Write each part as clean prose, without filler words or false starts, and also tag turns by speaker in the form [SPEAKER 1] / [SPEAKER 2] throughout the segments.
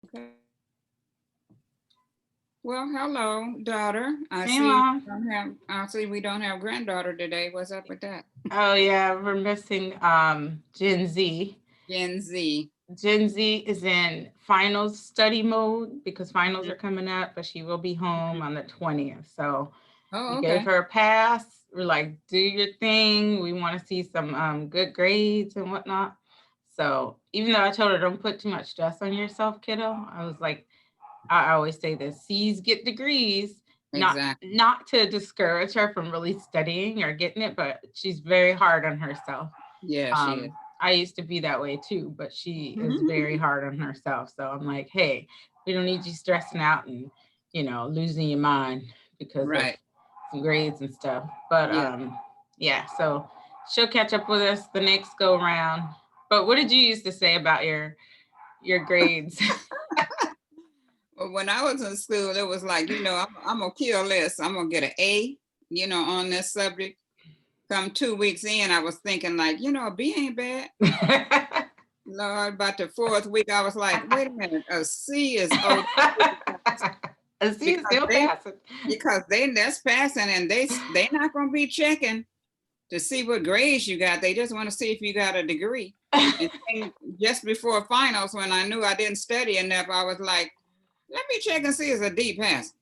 [SPEAKER 1] Okay. Well, hello, daughter.
[SPEAKER 2] Hey, Mom.
[SPEAKER 1] I see we don't have granddaughter today. What's up with that?
[SPEAKER 2] Oh yeah, we're missing Gen Z.
[SPEAKER 1] Gen Z.
[SPEAKER 2] Gen Z is in finals study mode because finals are coming up, but she will be home on the 20th. So we
[SPEAKER 1] Oh,
[SPEAKER 2] gave
[SPEAKER 1] okay.
[SPEAKER 2] her a pass. We're like, do your thing. We want to see some good grades and whatnot. So even though I told her don't put too much stress on yourself, kiddo, I was like, I always say this: C's get degrees.
[SPEAKER 1] Exactly.
[SPEAKER 2] Not to discourage her from really studying or getting it, but she's very hard on herself.
[SPEAKER 1] Yeah, she is.
[SPEAKER 2] I used to be that way too, but she is very hard on herself. So I'm like, hey, we don't need you stressing out and losing your mind because of
[SPEAKER 1] Right.
[SPEAKER 2] some grades and stuff. But
[SPEAKER 1] Yeah.
[SPEAKER 2] yeah, so she'll catch up with us the next go round. But what did you used to say about your grades?
[SPEAKER 1] Well, when I was in school, it was like, I'm gonna kill this. I'm gonna get an A, on this subject. Come 2 weeks in, I was thinking like, a B ain't bad. Lord, about the fourth week, I was like, wait a minute, a C is okay
[SPEAKER 2] A C is
[SPEAKER 1] because
[SPEAKER 2] still
[SPEAKER 1] they
[SPEAKER 2] passing.
[SPEAKER 1] that's passing, and they not gonna be checking to see what grades you got. They just want to see if you got a degree. And then just before finals, when I knew I didn't study enough, I was like, let me check and see if it's a D pass.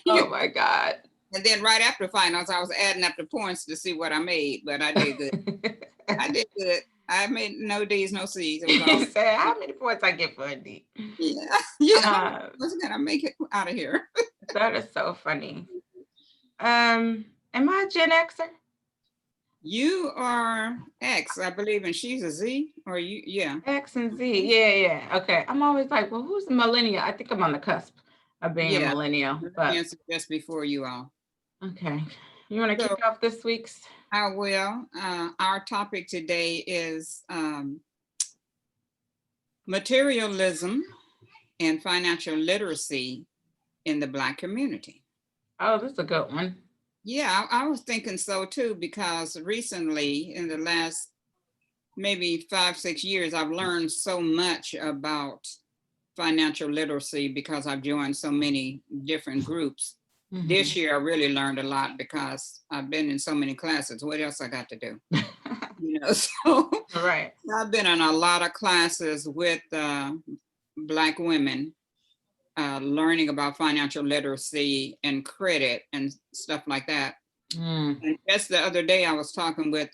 [SPEAKER 2] Oh my God.
[SPEAKER 1] And then right after finals, I was adding up the points to see what I made, but I did good. I did good. I made no D's, no C's. It was all
[SPEAKER 2] Say, how many points I get for a D?
[SPEAKER 1] yeah, yeah. I
[SPEAKER 2] Uh,
[SPEAKER 1] was gonna make it out of here.
[SPEAKER 2] that is so funny. Am I a Gen Xer?
[SPEAKER 1] You are X, I believe, and she's a Z, or you? Yeah.
[SPEAKER 2] X and Z. Yeah, yeah. Okay. I'm always like, well, who's a millennial? I think I'm on the cusp of being a
[SPEAKER 1] Yeah.
[SPEAKER 2] millennial. But
[SPEAKER 1] Yes, just before you all.
[SPEAKER 2] okay. You want to
[SPEAKER 1] So
[SPEAKER 2] kick off this week's?
[SPEAKER 1] I will. Our topic today is materialism and financial literacy in the Black community.
[SPEAKER 2] Oh, this is a good one.
[SPEAKER 1] Yeah, I was thinking so too, because recently, in the last maybe 5, 6 years, I've learned so much about financial literacy because I've joined so many different groups. This year, I really learned a lot because I've been in so many classes. What else I got to do? So
[SPEAKER 2] Right.
[SPEAKER 1] I've been in a lot of classes with Black women, learning about financial literacy and credit and stuff like that. And just the other day, I was talking with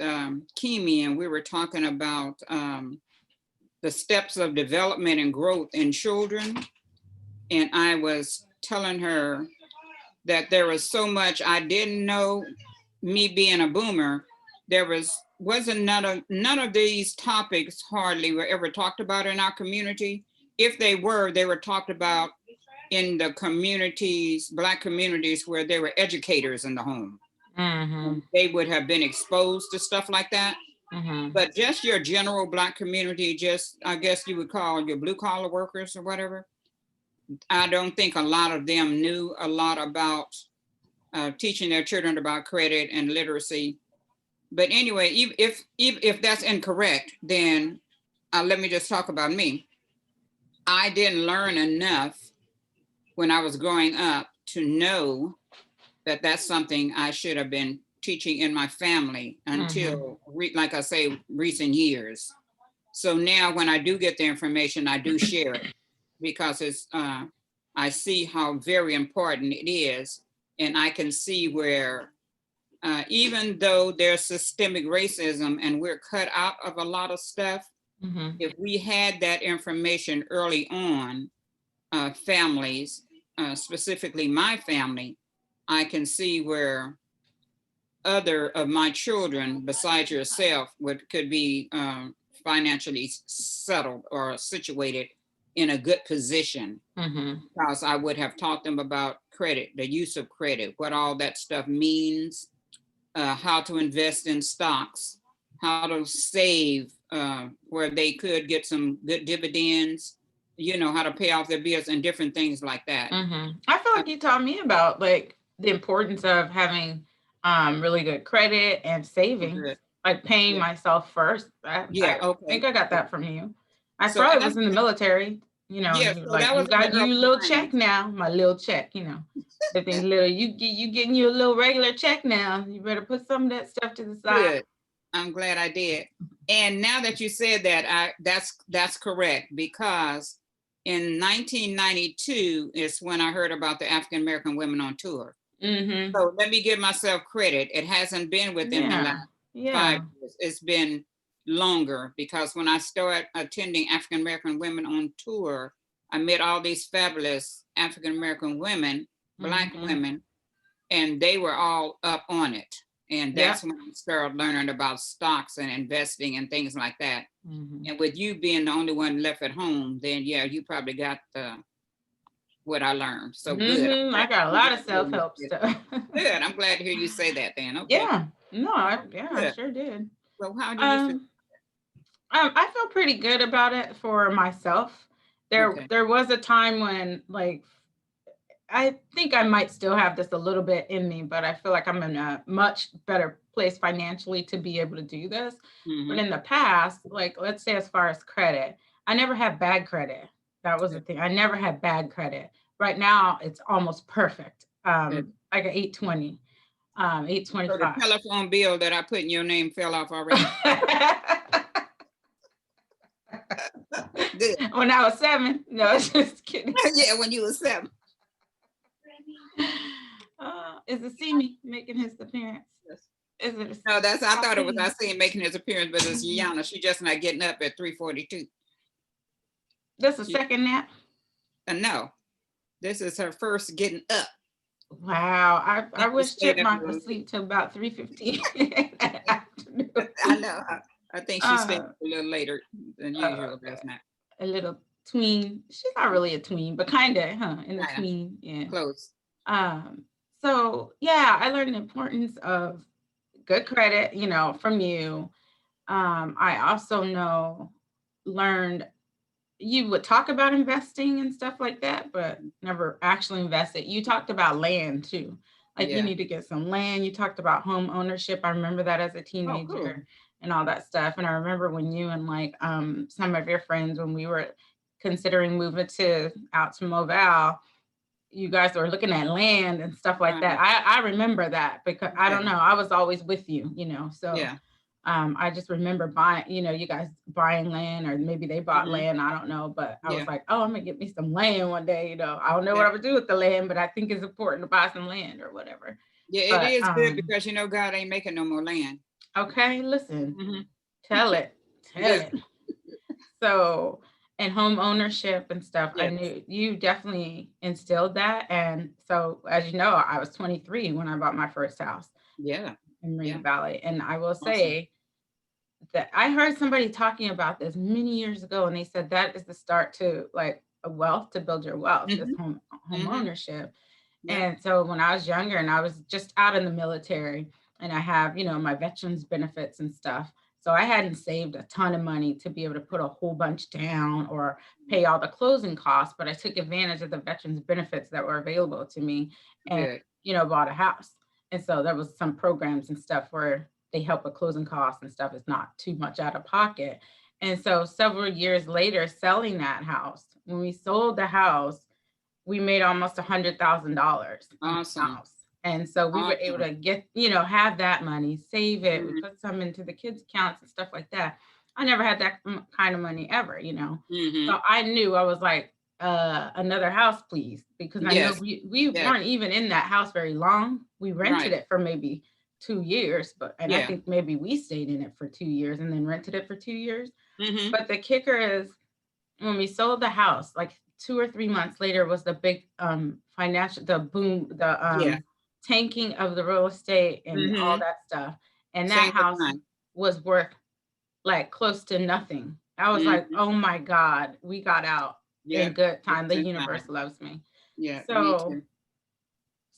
[SPEAKER 1] Kimi, and we were talking about the steps of development and growth in children. And I was telling her that there was so much I didn't know. Me being a boomer, there wasn't none of these topics hardly were ever talked about in our community. If they were talked about in the communities, Black communities, where there were educators in the home. They would have been exposed to stuff like that. But just your general Black community, just I guess you would call your blue collar workers or whatever, I don't think a lot of them knew a lot about teaching their children about credit and literacy. But anyway, if that's incorrect, then let me just talk about me. I didn't learn enough when I was growing up to know that that's something I should have been teaching in my family until, like I say, recent years. So now when I do get the information, I do share it because I see how very important it is. And I can see where even though there's systemic racism and we're cut out of a lot of stuff, if we had that information early on, families, specifically my family, I can see where other of my children, besides yourself, could be financially settled or situated in a good position, because I would have taught them about credit, the use of credit, what all that stuff means, how to invest in stocks, how to save where they could get some good dividends, how to pay off their bills and different things like that.
[SPEAKER 2] I feel like you taught me about like the importance of having really good credit and saving,
[SPEAKER 1] Good.
[SPEAKER 2] like paying
[SPEAKER 1] Yeah.
[SPEAKER 2] myself first. I
[SPEAKER 1] Yeah.
[SPEAKER 2] think
[SPEAKER 1] Okay.
[SPEAKER 2] I got that from you. I
[SPEAKER 1] So
[SPEAKER 2] probably was in the military. You know,
[SPEAKER 1] Yeah,
[SPEAKER 2] you
[SPEAKER 1] so
[SPEAKER 2] like,
[SPEAKER 1] that
[SPEAKER 2] you
[SPEAKER 1] was in the
[SPEAKER 2] got you a
[SPEAKER 1] early
[SPEAKER 2] little
[SPEAKER 1] 90s.
[SPEAKER 2] check now, my little check, you know. The thing little, you getting you a little regular check now. You better put some of that stuff to the side.
[SPEAKER 1] Good. I'm glad I did. And now that you said that, that's correct, because in 1992 is when I heard about the African American women on tour.
[SPEAKER 2] Mm-hmm.
[SPEAKER 1] So let me give myself credit. It hasn't been within the last
[SPEAKER 2] Yeah.
[SPEAKER 1] 5 years. It's been longer, because when I started attending African American women on tour, I met all these fabulous African American women, Black
[SPEAKER 2] Mm-hmm.
[SPEAKER 1] women, and they were all up on it. And that's
[SPEAKER 2] Yep.
[SPEAKER 1] when I started learning about stocks and investing and things like that.
[SPEAKER 2] Mm-hmm.
[SPEAKER 1] And with you being the only one left at home, then yeah, you probably got what I learned. So good.
[SPEAKER 2] Mm-hmm. I got a lot of self-help stuff.
[SPEAKER 1] Good. I'm glad to hear you say that then. Okay.
[SPEAKER 2] Yeah. No, I
[SPEAKER 1] Good.
[SPEAKER 2] sure did.
[SPEAKER 1] So how do you feel?
[SPEAKER 2] I feel pretty good about it for myself.
[SPEAKER 1] Okay.
[SPEAKER 2] There was a time when, like, I think I might still have this a little bit in me, but I feel like I'm in a much better place financially to be able to do this. But
[SPEAKER 1] Mm-hmm.
[SPEAKER 2] in the past, like, let's say as far as credit, I never had bad credit. That was the thing. I never had bad credit. Right now, it's almost perfect. Like an 820,
[SPEAKER 1] So the
[SPEAKER 2] 825.
[SPEAKER 1] telephone bill that I put in your name fell off already. Good.
[SPEAKER 2] When I was 7, no, just kidding.
[SPEAKER 1] Yeah, when you were 7.
[SPEAKER 2] Is it Simi making his appearance? Is it?
[SPEAKER 1] No, I thought it was I seen making his appearance, but it's Yana. She just not getting up at 3:42.
[SPEAKER 2] That's a second nap?
[SPEAKER 1] No, this is her first getting up.
[SPEAKER 2] Wow. I wish
[SPEAKER 1] stayed up
[SPEAKER 2] Chipmunk
[SPEAKER 1] a
[SPEAKER 2] would
[SPEAKER 1] little
[SPEAKER 2] sleep till about 3:15 in the afternoon.
[SPEAKER 1] I know. I think she stayed up a little later than usual last night.
[SPEAKER 2] A little tween. She's not really a tween, but kinda, in the
[SPEAKER 1] Kinda.
[SPEAKER 2] tween. Yeah.
[SPEAKER 1] Close.
[SPEAKER 2] So yeah, I learned the importance of good credit, from you. I also learned you would talk about investing and stuff like that, but never actually invested. You talked about land too. Like, you
[SPEAKER 1] Yeah.
[SPEAKER 2] need to get some land. You talked about home ownership. I remember that as a teenager.
[SPEAKER 1] Oh, cool.
[SPEAKER 2] And all that stuff. And I remember when you and, like, some of your friends, when we were considering moving out to Mobile, you guys were looking at land and stuff like that. I remember that because I don't know, I was always with you, so
[SPEAKER 1] Yeah.
[SPEAKER 2] I just remember buying, you guys buying land, or maybe they bought land, I don't know, but I was like, oh, I'm gonna get me some land one day, I don't know what I would do with the land, but I think it's important to buy some land or whatever.
[SPEAKER 1] Yeah, it is good because God ain't making no more land.
[SPEAKER 2] Okay, listen, tell it. So, and home ownership and stuff, I knew you definitely instilled that. And so, as you know, I was 23 when I bought my first house.
[SPEAKER 1] Yeah.
[SPEAKER 2] In Marina Valley. And I will say that I heard somebody talking about this many years ago, and they said that is the start to, like, a wealth, to build your wealth, is home ownership. Yeah. And so when I was younger and I was just out in the military, and I have, my veterans benefits and stuff. So I hadn't saved a ton of money to be able to put a whole bunch down or pay all the closing costs, but I took advantage of the veterans benefits that were available to me and, bought a house. And so there was some programs and stuff where they help with closing costs and stuff. It's not too much out of pocket. And so several years later, selling that house, when we sold the house, we made almost $100,000.
[SPEAKER 1] Awesome.
[SPEAKER 2] And so we were able to get, have that money, save it. We put some into the kids' accounts and stuff like that. I never had that kind of money ever, So I knew, I was like, another house, please. Because I know we weren't even in that house very long. We rented it for maybe 2 years, I think maybe we stayed in it for 2 years and then rented it for 2 years. But the kicker is, when we sold the house, like 2 or 3 months later was the big financial, the boom, the tanking of the real estate and all that stuff. And that house was worth, like, close to nothing. I was like, oh my God, we got out in good time. The universe loves me.
[SPEAKER 1] Yeah.
[SPEAKER 2] So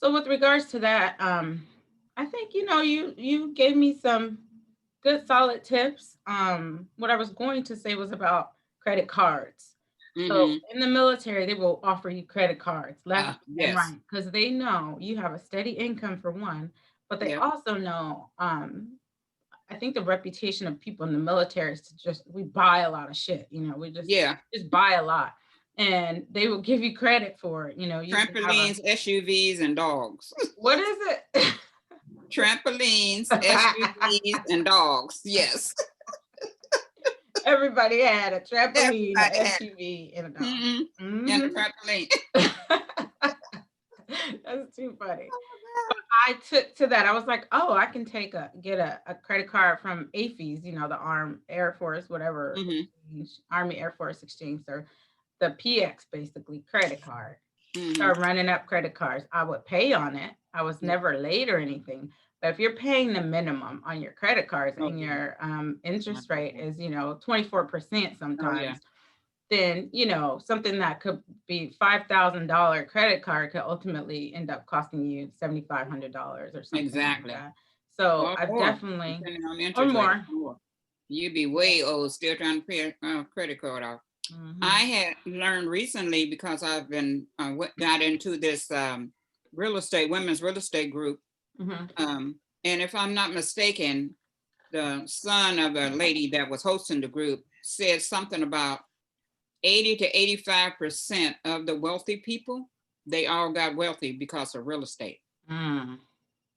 [SPEAKER 2] with regards to that, I think, you gave me some good solid tips. What I was going to say was about credit cards. So in the military, they will offer you credit cards left and right, because they know you have a steady income, for one, but they also know, I think the reputation of people in the military is to we buy a lot of shit, we just buy a lot. and they will give you credit for it. You can have
[SPEAKER 1] Trampolines, SUVs, and dogs.
[SPEAKER 2] what is it?
[SPEAKER 1] Trampolines, SUVs, and dogs. Yes.
[SPEAKER 2] Everybody had a trampoline,
[SPEAKER 1] Everybody
[SPEAKER 2] an
[SPEAKER 1] had
[SPEAKER 2] SUV, and a dog.
[SPEAKER 1] And a trampoline.
[SPEAKER 2] That's too funny. But I took to that. I was like, oh, I can get a credit card from AAFES, the Armed Air Force, whatever, Army Air Force Exchange, or the PX, basically, credit card. Start running up credit cards. I would pay on it. I was never late or anything. But if you're paying the minimum on your credit cards and your interest rate is, 24% sometimes, then, something that could be $5,000 credit card could ultimately end up costing you $7,500 or something.
[SPEAKER 1] Exactly.
[SPEAKER 2] Like that. So I've definitely, or more.
[SPEAKER 1] You'd be way old still trying to pay a credit card off. I had learned recently, because I've been got into this women's real estate group. And if I'm not mistaken, the son of a lady that was hosting the group said something about 80 to 85% of the wealthy people, they all got wealthy because of real estate.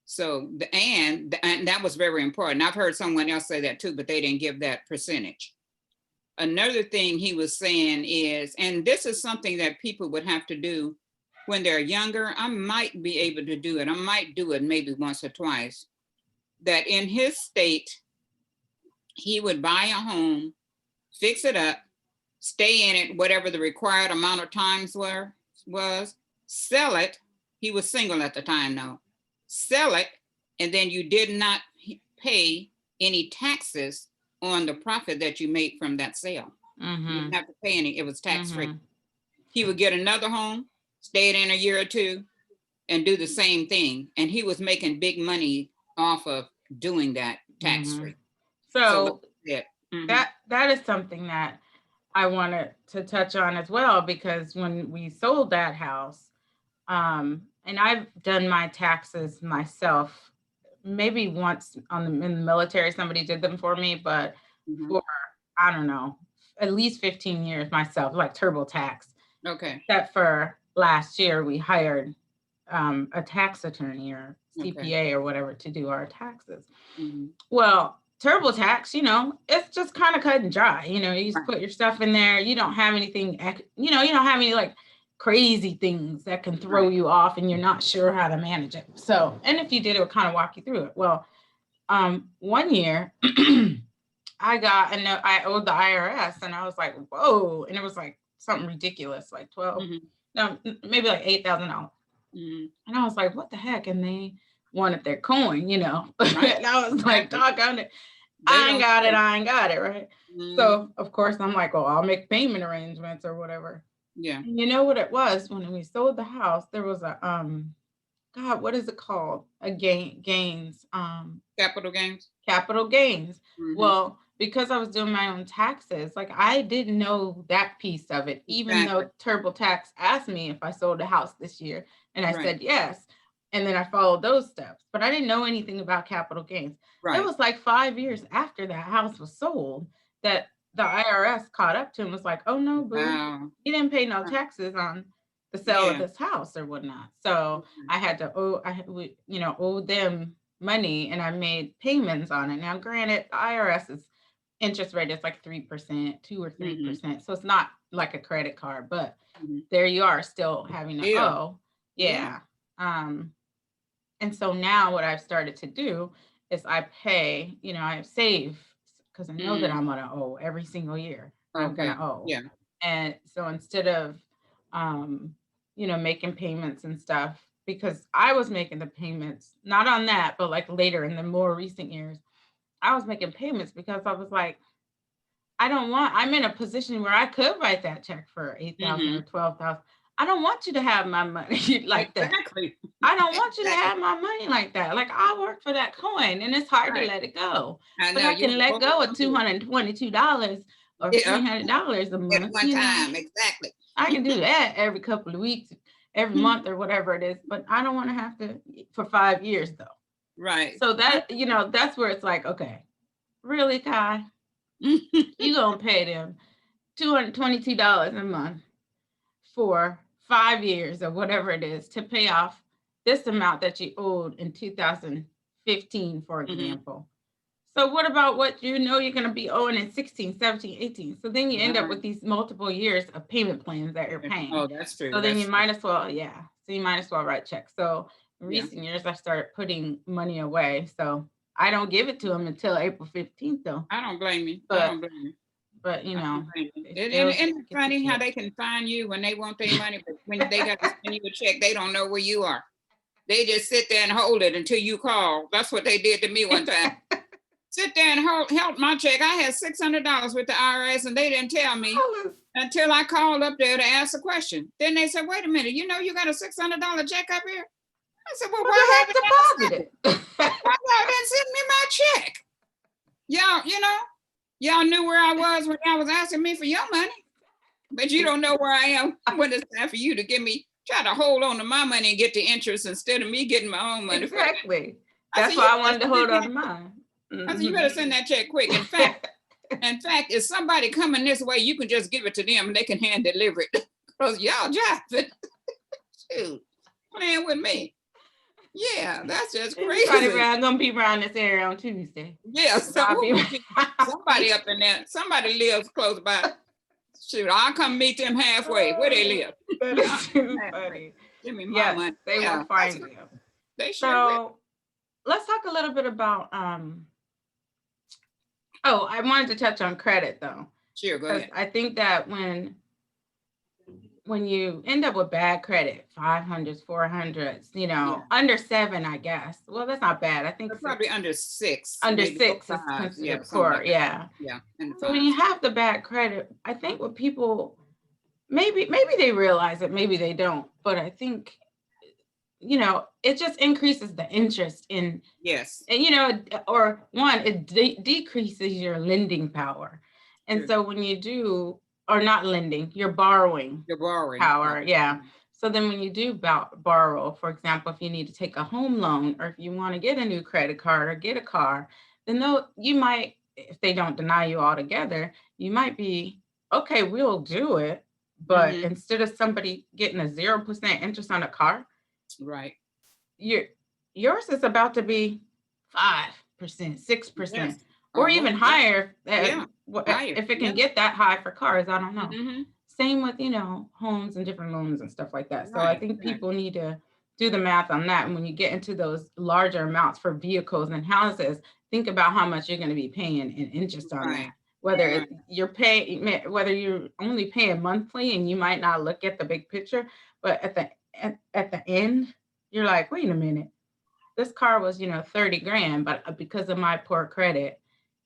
[SPEAKER 1] So, and that was very important. I've heard someone else say that too, but they didn't give that percentage. Another thing he was saying is, and this is something that people would have to do when they're younger. I might be able to do it. I might do it maybe once or twice. That in his state, he would buy a home, fix it up, stay in it, whatever the required amount of times was, sell it. He was single at the time though. Sell it, and then you did not pay any taxes on the profit that you made from that sale. You didn't have to pay any, it was tax-free. He would get another home, stay in a year or two, and do the same thing. And he was making big money off of doing that tax-free.
[SPEAKER 2] So that is something that I wanted to touch on as well, because when we sold that house, and I've done my taxes myself, maybe once in the military, somebody did them for me, but for, I don't know, at least 15 years myself, like TurboTax.
[SPEAKER 1] Okay.
[SPEAKER 2] Except for last year, we hired a tax attorney or CPA or whatever to do our taxes. Well, TurboTax, it's just kind of cut and dry. You just put your stuff in there. You don't have anything, you don't have any like crazy things that can throw you off and you're not sure how to manage it. So, and if you did, it would kind of walk you through it. Well, one year I got a note, I owed the IRS, and I was like, whoa. And it was like something ridiculous, like no, maybe like $8,000. And I was like, what the heck? And they wanted their coin, and I was like, doggone it. I ain't got it, right? So of course I'm like, oh, I'll make payment arrangements or whatever.
[SPEAKER 1] Yeah.
[SPEAKER 2] And you know what it was? When we sold the house, there was a God, what is it called? A gains.
[SPEAKER 1] Capital gains.
[SPEAKER 2] Capital gains. Well, because I was doing my own taxes, like I didn't know that piece of it, even though TurboTax asked me if I sold a house this year, and I said yes. And then I followed those steps, but I didn't know anything about capital gains. It was like 5 years after that house was sold that the IRS caught up to him, was like, oh no, boo, you didn't pay no taxes on the sale of this house or whatnot. So I had to owe them money, and I made payments on it. Now, granted, the IRS's interest rate is like 3%, 2 or 3%. So it's not like a credit card, but there you are still having to owe. Yeah. And so now what I've started to do is I pay, I save, because I know that I'm going to owe every single year. I'm going to owe.
[SPEAKER 1] Yeah.
[SPEAKER 2] And so instead of, making payments and stuff, because I was making the payments, not on that, but like later in the more recent years, I was making payments because I was like, I'm in a position where I could write that check for $8,000 or $12,000. I don't want you to have my money like that.
[SPEAKER 1] Exactly.
[SPEAKER 2] I don't want you to have my money like that. Like, I work for that coin, and it's hard to let it go. But I can let go of $222 or $300 a month.
[SPEAKER 1] At one time, exactly.
[SPEAKER 2] I can do that every couple of weeks, every month or whatever it is, but I don't want to have to for 5 years though.
[SPEAKER 1] Right.
[SPEAKER 2] So that, that's where it's like, okay, really, Kai? You gonna pay them $222 a month for 5 years or whatever it is to pay off this amount that you owed in 2015, for example. So what about what you know you're going to be owing in 16, 17, 18? So then you end up with these multiple years of payment plans that you're paying.
[SPEAKER 1] Oh, that's true.
[SPEAKER 2] So then you might as well, so you might as well write checks. So in
[SPEAKER 1] Yeah.
[SPEAKER 2] recent years, I started putting money away. So I don't give it to them until April 15th, though.
[SPEAKER 1] I don't blame you.
[SPEAKER 2] But-
[SPEAKER 1] I don't blame you.
[SPEAKER 2] But, you
[SPEAKER 1] I
[SPEAKER 2] know,
[SPEAKER 1] don't blame you.
[SPEAKER 2] they
[SPEAKER 1] Isn't
[SPEAKER 2] still
[SPEAKER 1] it
[SPEAKER 2] get the
[SPEAKER 1] funny how
[SPEAKER 2] check.
[SPEAKER 1] they can find you when they want their money, but when they got to send you a check, they don't know where you are. They just sit there and hold it until you call. That's what they did to me one time. Sit there and held my check. I had $600 with the IRS and they didn't tell me until I called up there to ask a question. Then they said, wait a minute, you know you got a $600 check up here? I said, well, why haven't y'all
[SPEAKER 2] deposited it?
[SPEAKER 1] why y'all didn't send me my check? Y'all, you know, y'all knew where I was when y'all was asking me for your money, but you don't know where I am when it's time for you to try to hold on to my money and get the interest instead of me getting my own money.
[SPEAKER 2] Exactly.
[SPEAKER 1] I
[SPEAKER 2] That's
[SPEAKER 1] said,
[SPEAKER 2] why
[SPEAKER 1] you
[SPEAKER 2] I wanted to
[SPEAKER 1] better
[SPEAKER 2] hold
[SPEAKER 1] send
[SPEAKER 2] on to mine.
[SPEAKER 1] I said, you better send that check quick. In fact, if somebody coming this way, you can just give it to them and they can hand deliver it. Because y'all jiving. Shoot, playing with me. Yeah, that's just crazy.
[SPEAKER 2] I'm gonna be around this area on Tuesday.
[SPEAKER 1] Yeah, somebody up in there, somebody lives close by. Shoot, I'll come meet them halfway. Where they live?
[SPEAKER 2] That is too funny.
[SPEAKER 1] Give me my money.
[SPEAKER 2] They will find you.
[SPEAKER 1] They sure will.
[SPEAKER 2] So let's talk a little bit about I wanted to touch on credit though.
[SPEAKER 1] Sure, go ahead.
[SPEAKER 2] I think that when you end up with bad credit, 500s, 400s, you know, under 7, I guess. Well, that's not bad. I think
[SPEAKER 1] they're probably under 6.
[SPEAKER 2] Under
[SPEAKER 1] maybe
[SPEAKER 2] 6 is
[SPEAKER 1] 5.
[SPEAKER 2] considered poor.
[SPEAKER 1] Like
[SPEAKER 2] Yeah.
[SPEAKER 1] Yeah.
[SPEAKER 2] So when you have the bad credit, I think what people maybe they realize it, maybe they don't, but I think, you know, it just increases the interest in,
[SPEAKER 1] yes,
[SPEAKER 2] and, you know, or one, it decreases your lending power. And
[SPEAKER 1] True.
[SPEAKER 2] so when you do, or not lending, you're borrowing power. Yeah. So then when you do borrow, for example, if you need to take a home loan or if you want to get a new credit card or get a car, then you might, if they don't deny you altogether, you might be, okay, we'll do it. But instead of somebody getting a 0% interest on a car,
[SPEAKER 1] right,
[SPEAKER 2] yours is about to be 5%, 6%,
[SPEAKER 1] yes.
[SPEAKER 2] or even higher.
[SPEAKER 1] Higher.
[SPEAKER 2] If it can get that high for cars, I don't know. Same with, you know, homes and different loans and stuff like that. So I think people need to do the math on that. And when you get into those larger amounts for vehicles and houses, think about how much you're going to be paying in interest on that. Whether whether you're only paying monthly and you might not look at the big picture, but at the end, you're like, wait a minute, this car was, you know, 30 grand, but because of my poor credit,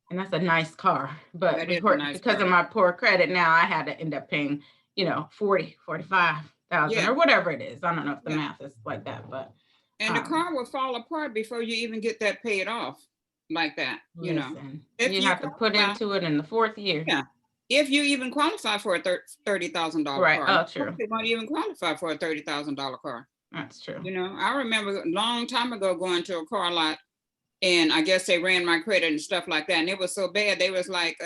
[SPEAKER 2] and that's a nice car, but because of my poor credit, now I had to end up paying, you know, 40, 45,000 or whatever it is. I don't know if the math is like that, but.
[SPEAKER 1] And the car will fall apart before you even get that paid off like that, you know.
[SPEAKER 2] If you have to put into it in the 4th year.
[SPEAKER 1] Yeah. If you even qualify for a $30,000 car.
[SPEAKER 2] Right, oh, true.
[SPEAKER 1] You won't even qualify for a $30,000 car.
[SPEAKER 2] That's true.
[SPEAKER 1] You know, I remember a long time ago going to a car lot and I guess they ran my credit and stuff like that. And it was so bad. They was like,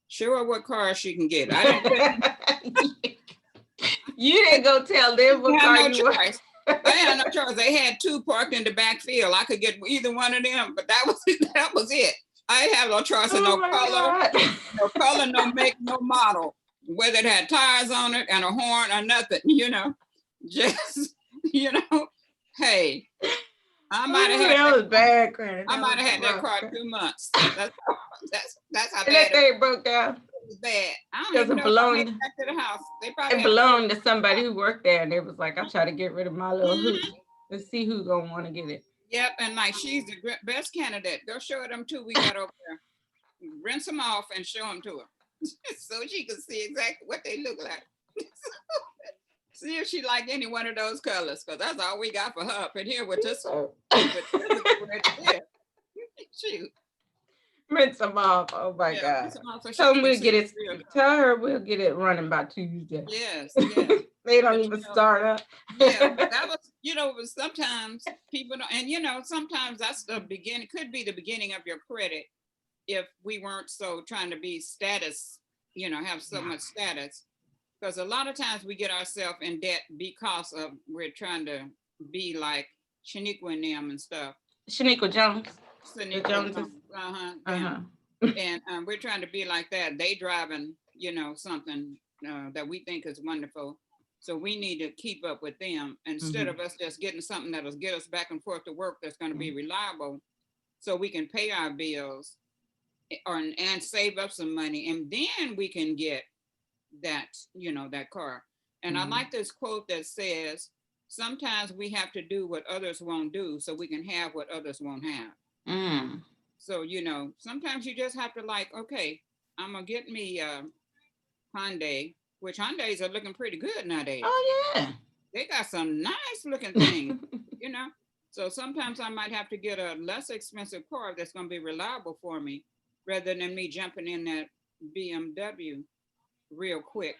[SPEAKER 1] show her what car she can get.
[SPEAKER 2] You didn't go tell them what car you were.
[SPEAKER 1] I had no choice. They had 2 parked in the back field. I could get either one of them, but that was it. I didn't have no choice of no color, no make, no model, whether it had tires on it and a horn or nothing, you know. Just, you know, hey, I might have had
[SPEAKER 2] that was bad credit.
[SPEAKER 1] I might have had that car 2 months. That's how bad
[SPEAKER 2] that thing broke down.
[SPEAKER 1] It was bad. I don't even know if I made it back to the house.
[SPEAKER 2] It belonged to somebody who worked there, and they was like, I'm trying to get rid of my little hoop. Let's see who's gonna want to get it.
[SPEAKER 1] Yep, and like she's the best candidate. Go show her them 2 we got over there. Rinse them off and show them to her, so she can see exactly what they look like. See if she like any one of those colors, because that's all we got for her up in here with this one. Shoot.
[SPEAKER 2] Rinse them off. Oh my God. Tell them we'll get it. Tell her we'll get it running by Tuesday.
[SPEAKER 1] Yes.
[SPEAKER 2] They don't even start up.
[SPEAKER 1] Yeah, that was, you know, sometimes people don't, and you know, sometimes that's the beginning, could be the beginning of your credit if we weren't so trying to be status, you know, have so much status. Because a lot of times we get ourselves in debt because of we're trying to be like Shaniqua and them and stuff.
[SPEAKER 2] Shaniqua Jones.
[SPEAKER 1] Shaniqua Jones. Yeah. And we're trying to be like that. They driving, you know, something that we think is wonderful. So we need to keep up with them instead of us just getting something that'll get us back and forth to work that's going to be reliable, so we can pay our bills and save up some money, and then we can get that, you know, that car. And I like this quote that says, sometimes we have to do what others won't do so we can have what others won't have. So, you know, sometimes you just have to like, okay, I'm gonna get me Hyundai, which Hyundais are looking pretty good nowadays.
[SPEAKER 2] Oh yeah,
[SPEAKER 1] they got some nice looking things, you know. So sometimes I might have to get a less expensive car that's gonna be reliable for me, rather than me jumping in that BMW real quick,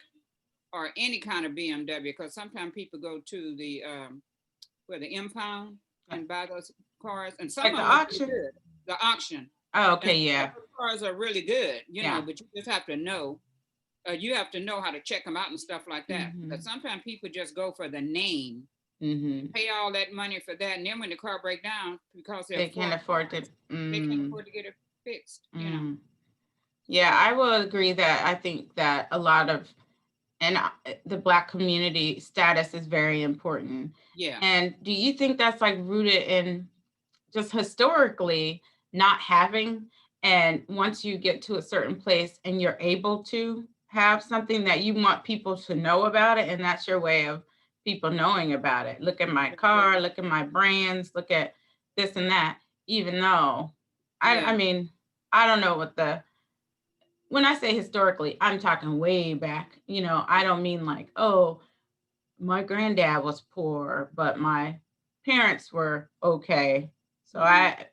[SPEAKER 1] or any kind of BMW, because sometimes people go to the impound and buy those cars, and some
[SPEAKER 2] like
[SPEAKER 1] of
[SPEAKER 2] the
[SPEAKER 1] them
[SPEAKER 2] auction.
[SPEAKER 1] are good. The auction.
[SPEAKER 2] Oh, okay, yeah.
[SPEAKER 1] Cars are really good, you know, but you just have to know. You have to know how to check them out and stuff like that. But sometimes people just go for the name, pay all that money for that, and then when the car break down, because they
[SPEAKER 2] can't afford to,
[SPEAKER 1] they can't afford to get it fixed, you know.
[SPEAKER 2] Yeah, I will agree that I think that a lot of, and the Black community status is very important.
[SPEAKER 1] Yeah.
[SPEAKER 2] And do you think that's like rooted in just historically not having, and once you get to a certain place and you're able to have something that you want people to know about it, and that's your way of people knowing about it? Look at my car, look at my brands, look at this and that, even though I mean, I don't know what when I say historically, I'm talking way back, you know. I don't mean like, oh, my granddad was poor, but my parents were okay. So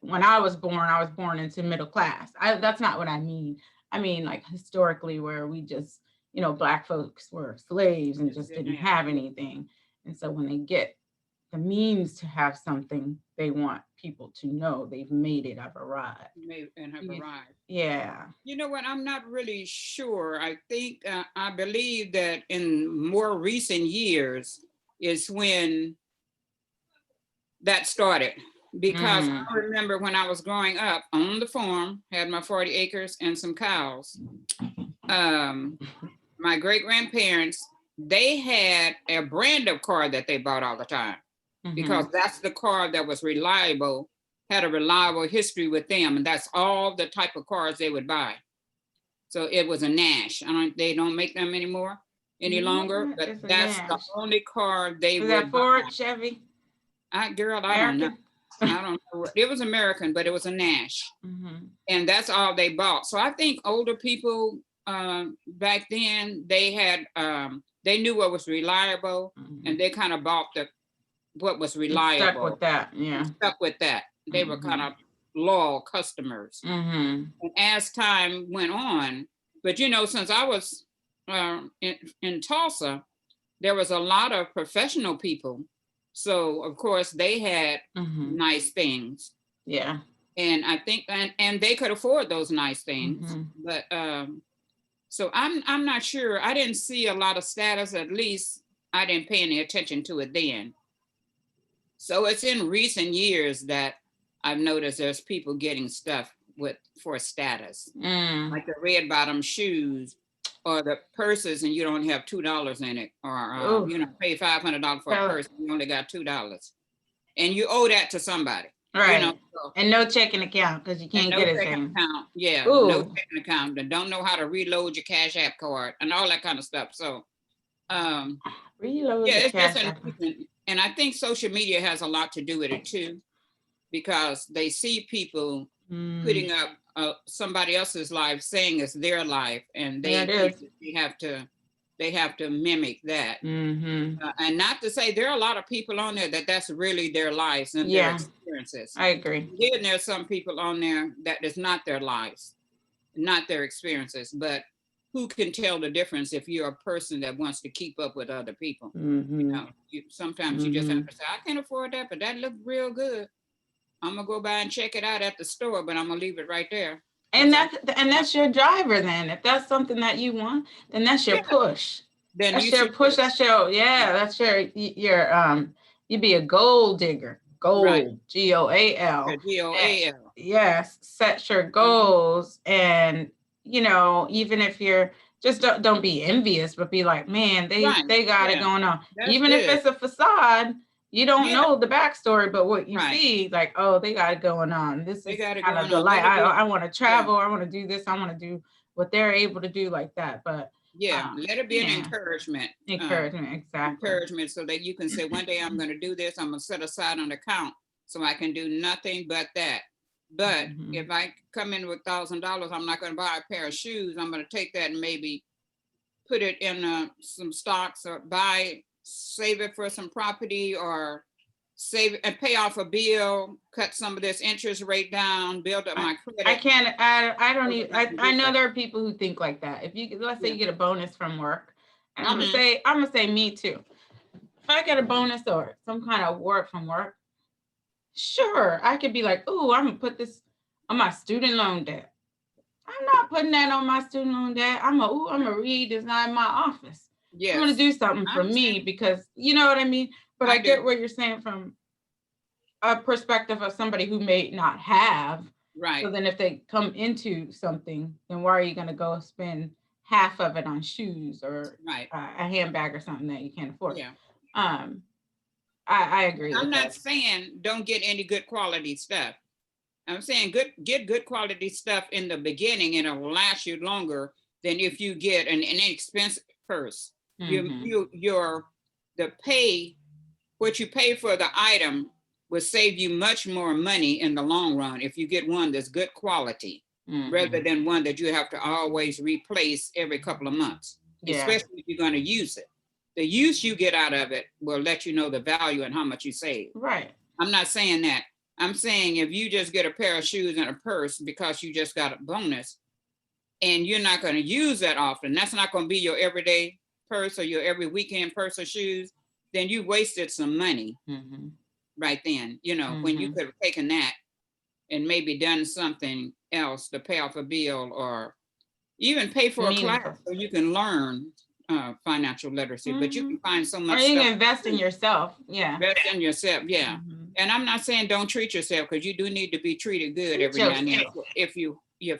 [SPEAKER 2] when I was born into middle class. That's not what I mean. I mean, like historically, where we just, you know, Black folks were slaves and just didn't have anything. And so when they get the means to have something, they want people to know they've made it, have arrived. Yeah.
[SPEAKER 1] You know what? I'm not really sure. I think, I believe that in more recent years is when that started. Because I remember when I was growing up on the farm, had my 40 acres and some cows. My great grandparents, they had a brand of car that they bought all the time, because that's the car that was reliable, had a reliable history with them, and that's all the type of cars they would buy. So it was a Nash. They don't make them anymore any longer, but that's the only car they would.
[SPEAKER 2] Was that Ford, Chevy?
[SPEAKER 1] I don't know. I don't know. It was American, but it was a Nash, and that's all they bought. So I think older people back then, they had they knew what was reliable, and they kind of bought what was reliable.
[SPEAKER 2] Stuck with that, yeah.
[SPEAKER 1] Stuck with that. They were kind of loyal customers. And as time went on, but you know, since I was in Tulsa, there was a lot of professional people. So of course they had nice things.
[SPEAKER 2] Yeah.
[SPEAKER 1] And I think, and they could afford those nice things. But so I'm not sure. I didn't see a lot of status, at least I didn't pay any attention to it then. So it's in recent years that I've noticed there's people getting stuff for status, like the red bottom shoes or the purses, and you don't have $2 in it, or you know, pay $500 for a purse, you only got $2, and you owe that to somebody,
[SPEAKER 2] right?
[SPEAKER 1] You know, so,
[SPEAKER 2] and no checking account, because you can't get anything.
[SPEAKER 1] Yeah, no checking account. And don't know how to reload your Cash App card and all that kind of stuff. So,
[SPEAKER 2] reload
[SPEAKER 1] it's just and I think social media has a lot to do with it too, because they see people putting up somebody else's life, saying it's their life, and they have to mimic that. And not to say there are a lot of people on there that's really their lives and their experiences.
[SPEAKER 2] I agree.
[SPEAKER 1] Then there's some people on there that is not their lives, not their experiences, but who can tell the difference if you're a person that wants to keep up with other people? You know, sometimes you just have to say, I can't afford that, but that looks real good. I'm gonna go by and check it out at the store, but I'm gonna leave it right there.
[SPEAKER 2] And that's your driver then. If that's something that you want, then that's your push.
[SPEAKER 1] then
[SPEAKER 2] That's
[SPEAKER 1] you
[SPEAKER 2] your
[SPEAKER 1] should
[SPEAKER 2] push.
[SPEAKER 1] just,
[SPEAKER 2] That's your, yeah, that's your you'd be a goal digger.
[SPEAKER 1] right,
[SPEAKER 2] Goal, GOAL.
[SPEAKER 1] GOAL.
[SPEAKER 2] Yes, set your goals, and even if you're just don't be envious, but be like, man,
[SPEAKER 1] Right,
[SPEAKER 2] they got it
[SPEAKER 1] yeah,
[SPEAKER 2] going on.
[SPEAKER 1] that's
[SPEAKER 2] Even if
[SPEAKER 1] good.
[SPEAKER 2] it's a facade, you don't
[SPEAKER 1] Yeah,
[SPEAKER 2] know the backstory, but what you
[SPEAKER 1] right.
[SPEAKER 2] see, like, oh, they got it going on. This
[SPEAKER 1] They
[SPEAKER 2] is
[SPEAKER 1] got it
[SPEAKER 2] kind of
[SPEAKER 1] going
[SPEAKER 2] the
[SPEAKER 1] on.
[SPEAKER 2] light.
[SPEAKER 1] Let it be.
[SPEAKER 2] I want to
[SPEAKER 1] Yeah,
[SPEAKER 2] travel. I want to do this. I want to do what they're able to do like that. But
[SPEAKER 1] yeah. Let it be an
[SPEAKER 2] yeah,
[SPEAKER 1] encouragement.
[SPEAKER 2] encouragement, exactly.
[SPEAKER 1] Encouragement so that you can say, one day I'm going to do this. I'm going to set aside an account so I can do nothing but that. But
[SPEAKER 2] Mhm.
[SPEAKER 1] if I come in with $1,000, I'm not going to buy a pair of shoes. I'm going to take that and maybe put it in some stocks or save it for some property, or save and pay off a bill, cut some of this interest rate down, build up my
[SPEAKER 2] I
[SPEAKER 1] credit.
[SPEAKER 2] can't, I don't
[SPEAKER 1] so
[SPEAKER 2] even,
[SPEAKER 1] that I can
[SPEAKER 2] I
[SPEAKER 1] do
[SPEAKER 2] know
[SPEAKER 1] that.
[SPEAKER 2] there are people who think like that. If you, let's say
[SPEAKER 1] Yeah.
[SPEAKER 2] you get a bonus from work, and I'm
[SPEAKER 1] Mhm.
[SPEAKER 2] gonna say me too. If I get a bonus or some kind of work from work, sure, I could be like, oh, I'm gonna put this on my student loan debt. I'm not putting that on my student loan debt. I'm gonna redesign my office. I'm gonna
[SPEAKER 1] Yes,
[SPEAKER 2] do something
[SPEAKER 1] I
[SPEAKER 2] for
[SPEAKER 1] understand.
[SPEAKER 2] me, because you know what I mean? But I
[SPEAKER 1] I do.
[SPEAKER 2] get what you're saying from a perspective of somebody who may not have.
[SPEAKER 1] Right,
[SPEAKER 2] So then if they come into something, then why are you going to go spend half of it on shoes or
[SPEAKER 1] right.
[SPEAKER 2] a handbag or something that you can't afford?
[SPEAKER 1] Yeah.
[SPEAKER 2] Um, I agree
[SPEAKER 1] I'm
[SPEAKER 2] with
[SPEAKER 1] not
[SPEAKER 2] that.
[SPEAKER 1] saying don't get any good quality stuff. I'm saying get good quality stuff in the beginning, and it'll last you longer than if you get an inexpensive purse.
[SPEAKER 2] Mhm.
[SPEAKER 1] The pay, what you pay for the item will save you much more money in the long run if you get one that's good quality, rather
[SPEAKER 2] Mhm.
[SPEAKER 1] than one that you have to always replace every couple of months,
[SPEAKER 2] Yeah.
[SPEAKER 1] especially if you're going to use it. The use you get out of it will let you know the value and how much you save.
[SPEAKER 2] Right.
[SPEAKER 1] I'm not saying that. I'm saying if you just get a pair of shoes and a purse because you just got a bonus and you're not going to use that often, that's not going to be your everyday purse or your every weekend purse or shoes, then you wasted some money
[SPEAKER 2] Mhm.
[SPEAKER 1] right then, when you
[SPEAKER 2] Mhm.
[SPEAKER 1] could have taken that and maybe done something else to pay off a bill, or even pay for a class
[SPEAKER 2] Meaningful.
[SPEAKER 1] so you can learn financial literacy. But you can
[SPEAKER 2] Mhm.
[SPEAKER 1] find so
[SPEAKER 2] Or
[SPEAKER 1] much
[SPEAKER 2] you
[SPEAKER 1] stuff
[SPEAKER 2] can
[SPEAKER 1] to
[SPEAKER 2] invest in
[SPEAKER 1] do.
[SPEAKER 2] yourself. Yeah.
[SPEAKER 1] Invest in yourself, yeah.
[SPEAKER 2] Mhm.
[SPEAKER 1] And I'm not saying don't treat yourself, because you do need to be treated good
[SPEAKER 2] Treat
[SPEAKER 1] every now and then
[SPEAKER 2] yourself.
[SPEAKER 1] if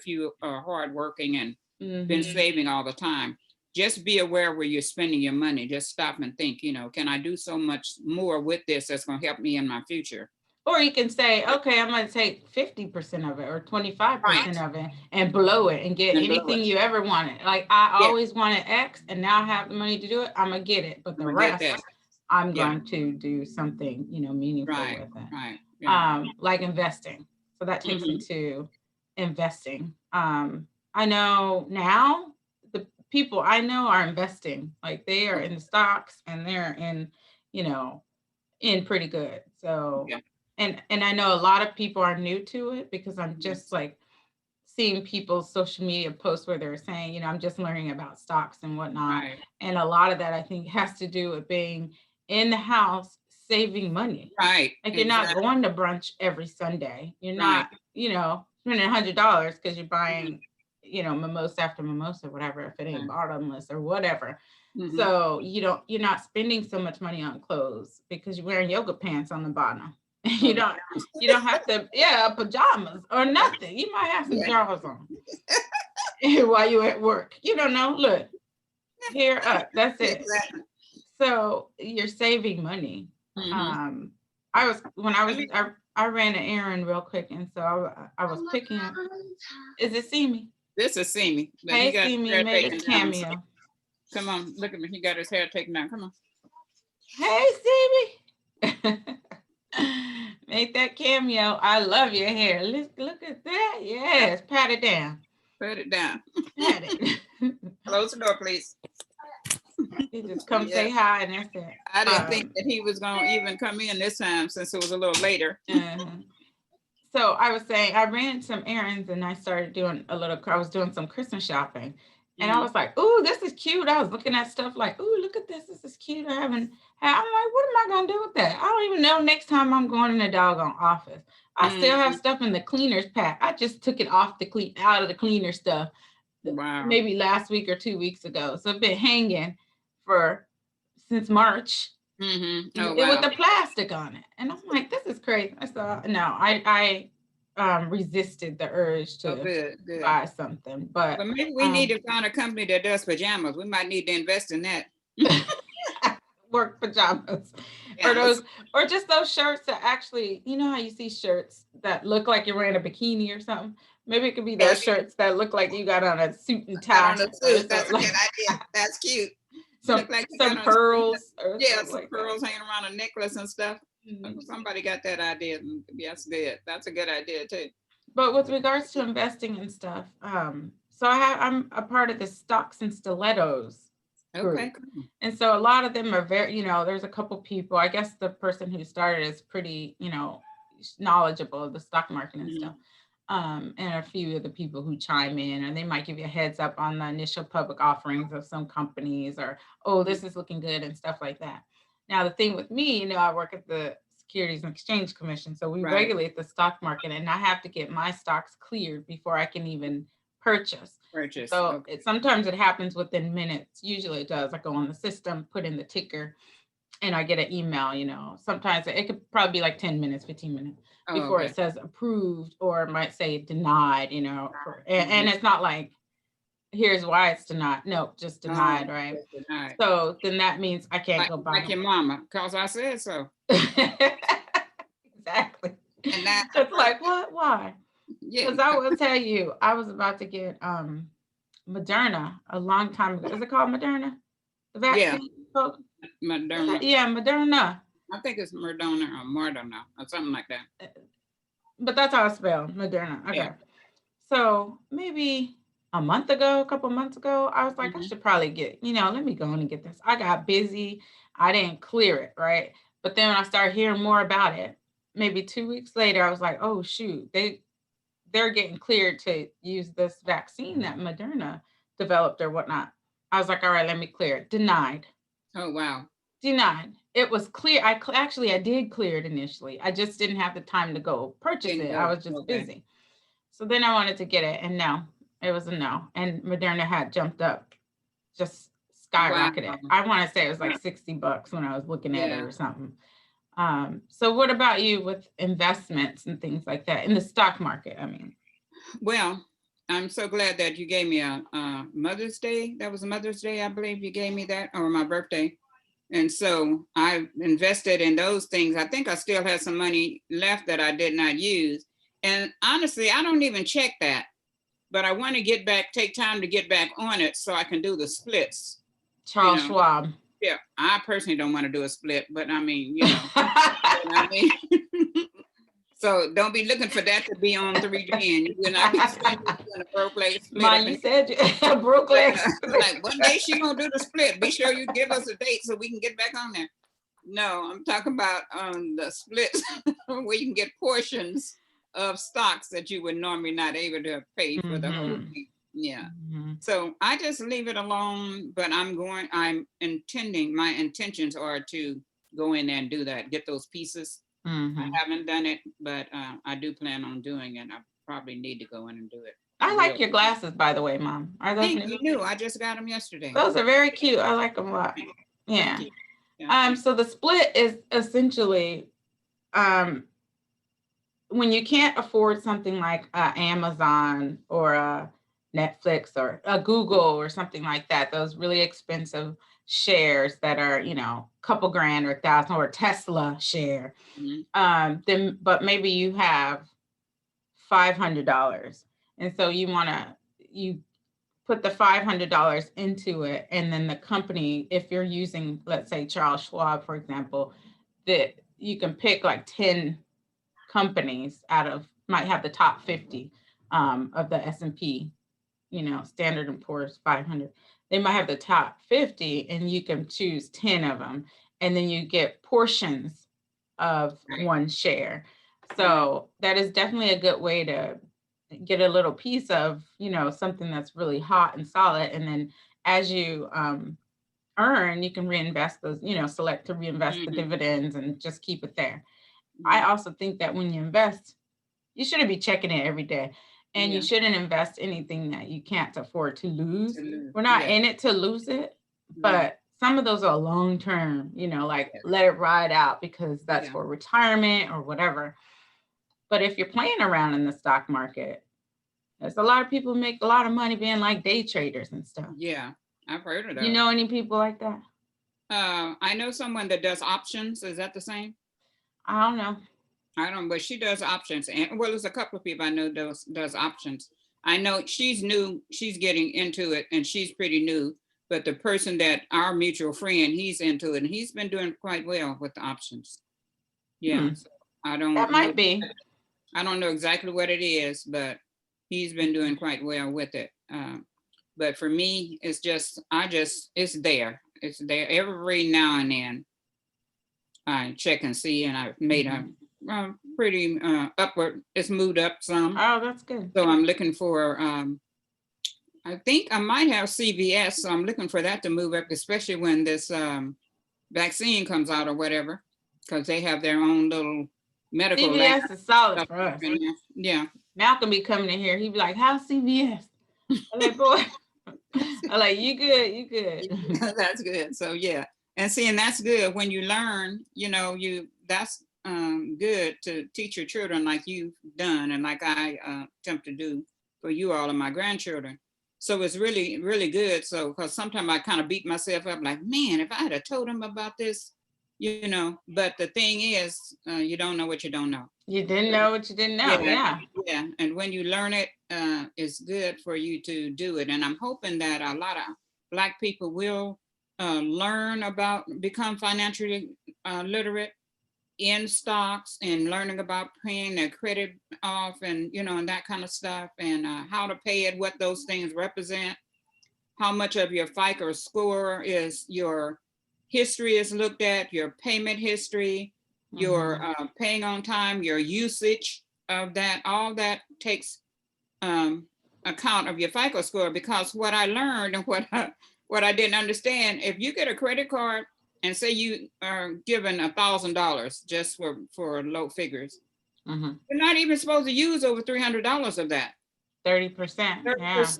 [SPEAKER 1] you are hardworking and been
[SPEAKER 2] Mhm.
[SPEAKER 1] saving all the time. Just be aware where you're spending your money. Just stop and think, can I do so much more with this that's going to help me in my future?
[SPEAKER 2] Or you can say, okay, I'm going to take 50% of it or 25%
[SPEAKER 1] Right.
[SPEAKER 2] of it and blow it and get
[SPEAKER 1] And blow
[SPEAKER 2] anything
[SPEAKER 1] it.
[SPEAKER 2] you ever wanted. Like I
[SPEAKER 1] Yeah,
[SPEAKER 2] always wanted X and now I have the money to do it. I'm going to get it. But
[SPEAKER 1] I'm
[SPEAKER 2] the
[SPEAKER 1] gonna get
[SPEAKER 2] rest,
[SPEAKER 1] that.
[SPEAKER 2] I'm
[SPEAKER 1] Yeah,
[SPEAKER 2] going to do something, meaningful
[SPEAKER 1] right,
[SPEAKER 2] with it.
[SPEAKER 1] right. Yeah.
[SPEAKER 2] Like investing. So that takes
[SPEAKER 1] Hmm.
[SPEAKER 2] into investing. I know now the people I know are investing, like they are in the stocks and they're in pretty good. So,
[SPEAKER 1] Yeah.
[SPEAKER 2] and I know a lot of people are new to it because I'm
[SPEAKER 1] Mhm.
[SPEAKER 2] just like seeing people's social media posts where they're saying, I'm just learning about stocks and whatnot.
[SPEAKER 1] Right,
[SPEAKER 2] And a lot of that I think has to do with being in the house saving money.
[SPEAKER 1] right.
[SPEAKER 2] Like you're not
[SPEAKER 1] Exactly.
[SPEAKER 2] going to brunch every Sunday. You're
[SPEAKER 1] Right.
[SPEAKER 2] not, spending $100 because you're
[SPEAKER 1] Mhm.
[SPEAKER 2] buying, mimosa after mimosa, whatever, if it ain't
[SPEAKER 1] Right.
[SPEAKER 2] bottomless or whatever.
[SPEAKER 1] Mhm.
[SPEAKER 2] So you're not spending so much money on clothes because you're wearing yoga pants on the bottom. You
[SPEAKER 1] Well,
[SPEAKER 2] don't have to, pajamas or nothing. You might have some
[SPEAKER 1] yeah.
[SPEAKER 2] drawers on while you're at work. You don't know. Look, here up. That's it.
[SPEAKER 1] Exactly.
[SPEAKER 2] So you're saving money.
[SPEAKER 1] Mhm.
[SPEAKER 2] Um, I was when I
[SPEAKER 1] I
[SPEAKER 2] was
[SPEAKER 1] mean,
[SPEAKER 2] I ran an errand real quick, and so I was picking up. Is it Simi?
[SPEAKER 1] this is Simi, but he
[SPEAKER 2] Hey,
[SPEAKER 1] got his
[SPEAKER 2] Simi,
[SPEAKER 1] hair
[SPEAKER 2] made
[SPEAKER 1] taken
[SPEAKER 2] his
[SPEAKER 1] down. So
[SPEAKER 2] cameo.
[SPEAKER 1] come on, look at me. He got his hair taken down. Come on.
[SPEAKER 2] Hey, Simi. Make that cameo. I love your hair. Look at that. Yes, pat it down.
[SPEAKER 1] Put it down.
[SPEAKER 2] Pat it.
[SPEAKER 1] Close the door, please.
[SPEAKER 2] You just come
[SPEAKER 1] Yeah.
[SPEAKER 2] say hi and that's it.
[SPEAKER 1] I didn't think that he was going to even come in this time since it was a little later.
[SPEAKER 2] Uh-huh. So I was saying I ran some errands and I started doing I was doing some Christmas shopping. And I
[SPEAKER 1] Mhm.
[SPEAKER 2] was like, "Ooh, this is cute." I was looking at stuff like, "Ooh, look at this. This is cute." I'm like, "What am I gonna do with that?" I don't even know next time I'm going in the doggone office. I still have
[SPEAKER 1] Mhm.
[SPEAKER 2] stuff in the cleaner's pack. I just took it out of the cleaner stuff
[SPEAKER 1] Wow.
[SPEAKER 2] maybe last week or 2 weeks ago. So it's been hanging since March.
[SPEAKER 1] Oh,
[SPEAKER 2] It with
[SPEAKER 1] wow.
[SPEAKER 2] the plastic on it. And I'm like, this is crazy. So no, I resisted the urge
[SPEAKER 1] Oh,
[SPEAKER 2] to
[SPEAKER 1] good, good.
[SPEAKER 2] buy something. But
[SPEAKER 1] Well, maybe we need to find a company that does pajamas. We might need to invest in that.
[SPEAKER 2] work pajamas. Or
[SPEAKER 1] Yeah,
[SPEAKER 2] those, or just those shirts that actually, you know how you see shirts that look like you're wearing a bikini or something? Maybe it could be those shirts that look like you got on a suit and tie.
[SPEAKER 1] got on a
[SPEAKER 2] Or
[SPEAKER 1] suit. That's a
[SPEAKER 2] something
[SPEAKER 1] good idea. That's cute.
[SPEAKER 2] some
[SPEAKER 1] Look like you
[SPEAKER 2] some
[SPEAKER 1] got on
[SPEAKER 2] pearls or
[SPEAKER 1] yeah,
[SPEAKER 2] something
[SPEAKER 1] some
[SPEAKER 2] like
[SPEAKER 1] pearls hanging around a necklace and stuff.
[SPEAKER 2] that.
[SPEAKER 1] Somebody got that idea. Yes, good. That's a good idea too.
[SPEAKER 2] But with regards to investing and stuff, so I'm a part of the Stocks and Stilettos group.
[SPEAKER 1] Okay, cool.
[SPEAKER 2] And so a lot of them are very, there's a couple people, I guess the person who started is pretty, knowledgeable of the stock market and stuff. And a few of the people who chime in, and they might give you a heads up on the initial public offerings of some companies, or, oh, this is looking good and stuff like that. Now, the thing with me, I work at the Securities and Exchange Commission, so we regulate the stock market, and I have to get my stocks cleared before I can even purchase. So sometimes it happens within minutes. Usually it does. I go on the system, put in the ticker, and I get an email. Sometimes it could probably be like 10 minutes, 15 minutes before it says approved, or it might say denied, and it's not like, here's why it's denied. No, just denied, right? Denied. So then that means I can't go buy.
[SPEAKER 1] Like your mama, because I said so.
[SPEAKER 2] Exactly. And it's like, what? Why? Because I will tell you, I was about to get Moderna a long time ago. Is it called Moderna? The vaccine?
[SPEAKER 1] Yeah. Moderna.
[SPEAKER 2] Yeah, Moderna.
[SPEAKER 1] I think it's Moderna or Moderna or something like that.
[SPEAKER 2] But that's how it's spelled, Moderna. Okay. Yeah. So maybe a couple months ago, I was like, I should probably get, let me go in and get this. I got busy. I didn't clear it, right? But then when I started hearing more about it, maybe 2 weeks later, I was like, oh, shoot, they're getting cleared to use this vaccine that Moderna developed or whatnot. I was like, all right, let me clear it. Denied.
[SPEAKER 1] Oh, wow.
[SPEAKER 2] Denied. It was clear. I did clear it initially. I just didn't have the time to go purchase it. I was just busy. So then I wanted to get it, and no, it was a no. And Moderna had jumped up, just skyrocketed. Wow. I want to say it was like $60 when I was looking at it or something. So what about you with investments and things like that in the stock market? I mean,
[SPEAKER 1] well, I'm so glad that you gave me a Mother's Day. That was a Mother's Day, I believe you gave me that, or my birthday. And so I invested in those things. I think I still have some money left that I did not use. And honestly, I don't even check that, but I want to take time to get back on it so I can do the splits.
[SPEAKER 2] Charles Schwab.
[SPEAKER 1] Yeah, I personally don't want to do a split, but I mean, you know. I mean? So don't be looking for that to be on 3G. You're not going to a broke leg split.
[SPEAKER 2] Ma, you said broke leg.
[SPEAKER 1] Like one day she gonna do the split. Be sure you give us a date so we can get back on there. No, I'm talking about the splits where you can get portions of stocks that you would normally not able to pay for the whole thing. Yeah. So I just leave it alone, but my intentions are to go in there and do that, get those pieces. I haven't done it, but I do plan on doing it. I probably need to go in and do it.
[SPEAKER 2] I like your glasses, by the way, Mom. Are those
[SPEAKER 1] new? I just got them yesterday.
[SPEAKER 2] Those are very cute. I like them a lot. Yeah. So the split is essentially when you can't afford something like Amazon or a Netflix or a Google or something like that, those really expensive shares that are, a couple grand or $1,000, or a Tesla share, then, but maybe you have $500. And so you put the $500 into it. And then the company, if you're using, let's say Charles Schwab, for example, that you can pick like 10 companies might have the top 50 of the S&P, Standard & Poor's 500. They might have the top 50 and you can choose 10 of them. And then you get portions of one share. So that is definitely a good way to get a little piece of, something that's really hot and solid. And then as you earn, you can reinvest those, select to reinvest the dividends and just keep it there. I also think that when you invest, you shouldn't be checking it every day. And you shouldn't invest anything that you can't afford to lose. We're not in it to lose it, but some of those are long term, like let it ride out because that's for retirement or whatever. But if you're playing around in the stock market, there's a lot of people make a lot of money being like day traders and stuff.
[SPEAKER 1] Yeah, I've heard of that.
[SPEAKER 2] You know any people like that?
[SPEAKER 1] I know someone that does options. Is that the same?
[SPEAKER 2] I don't know.
[SPEAKER 1] I don't, but she does options. And well, there's a couple of people I know does options. I know she's new, she's getting into it and she's pretty new. But the person that our mutual friend, he's into it and he's been doing quite well with the options. Yeah, so I don't
[SPEAKER 2] That might be.
[SPEAKER 1] I don't know exactly what it is, but he's been doing quite well with it. But for me, it's just, it's there. It's there every now and then. I check and see, and I've made a pretty upward, it's moved up some.
[SPEAKER 2] Oh, that's good.
[SPEAKER 1] So I'm looking for, I think I might have CVS, so I'm looking for that to move up, especially when this vaccine comes out or whatever, because they have their own little medical.
[SPEAKER 2] CVS is solid for us.
[SPEAKER 1] Yeah.
[SPEAKER 2] Malcolm be coming in here, he'd be like, how's CVS? I'm like, boy, I'm like, you good.
[SPEAKER 1] That's good. So yeah. And see, and that's good when you learn, that's good to teach your children like you've done and like I attempt to do for you all and my grandchildren. So it's really, really good. So, because sometimes I kind of beat myself up like, man, if I had told them about this, but the thing is, you don't know what you don't know.
[SPEAKER 2] You didn't know what you didn't know. Yeah.
[SPEAKER 1] And when you learn it, it's good for you to do it. And I'm hoping that a lot of Black people will become financially literate in stocks and learning about paying their credit off and, and that kind of stuff and how to pay it, what those things represent, how much of your FICO score is your history is looked at, your payment history, your paying on time, your usage of that, all that takes account of your FICO score, because what I learned and what I didn't understand, if you get a credit card and say you are given $1,000 just for low figures, you're not even supposed to use over $300 of that.
[SPEAKER 2] 30%.
[SPEAKER 1] 30%.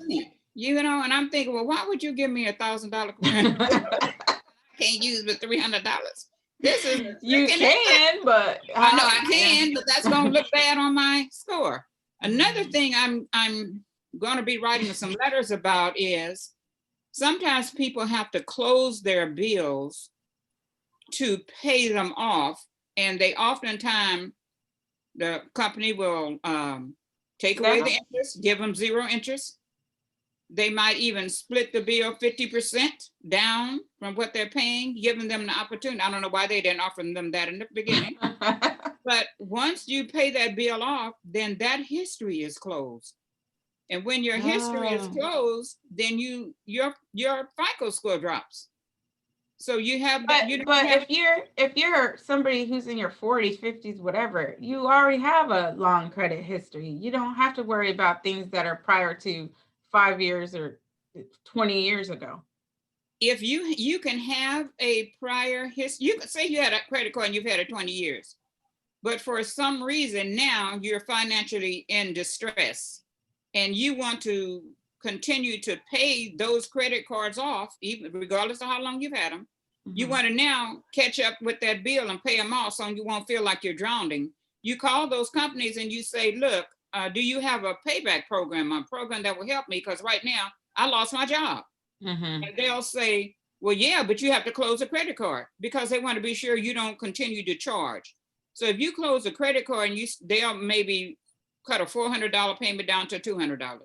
[SPEAKER 1] Yeah. And I'm thinking, well, why would you give me $1,000? Can't use with $300. This is
[SPEAKER 2] you can, but
[SPEAKER 1] I know I can, but that's gonna look bad on my score. Another thing I'm gonna be writing some letters about is sometimes people have to close their bills to pay them off, and they oftentimes the company will take away the interest, give them 0 interest. They might even split the bill 50% down from what they're paying, giving them the opportunity. I don't know why they didn't offer them that in the beginning. But once you pay that bill off, then that history is closed. And when your history is closed, then your FICO score drops. So you have
[SPEAKER 2] but if you're somebody who's in your 40s, 50s, whatever, you already have a long credit history. You don't have to worry about things that are prior to 5 years or 20 years ago.
[SPEAKER 1] If you can have a prior history, you could say you had a credit card and you've had it 20 years, but for some reason now you're financially in distress and you want to continue to pay those credit cards off, even regardless of how long you've had them. You want to now catch up with that bill and pay them off so you won't feel like you're drowning. You call those companies and you say, look, do you have a payback program, a program that will help me? Because right now I lost my job. And they'll say, well, yeah, but you have to close a credit card, because they want to be sure you don't continue to charge. So if you close a credit card and they'll maybe cut a $400 payment down to $200.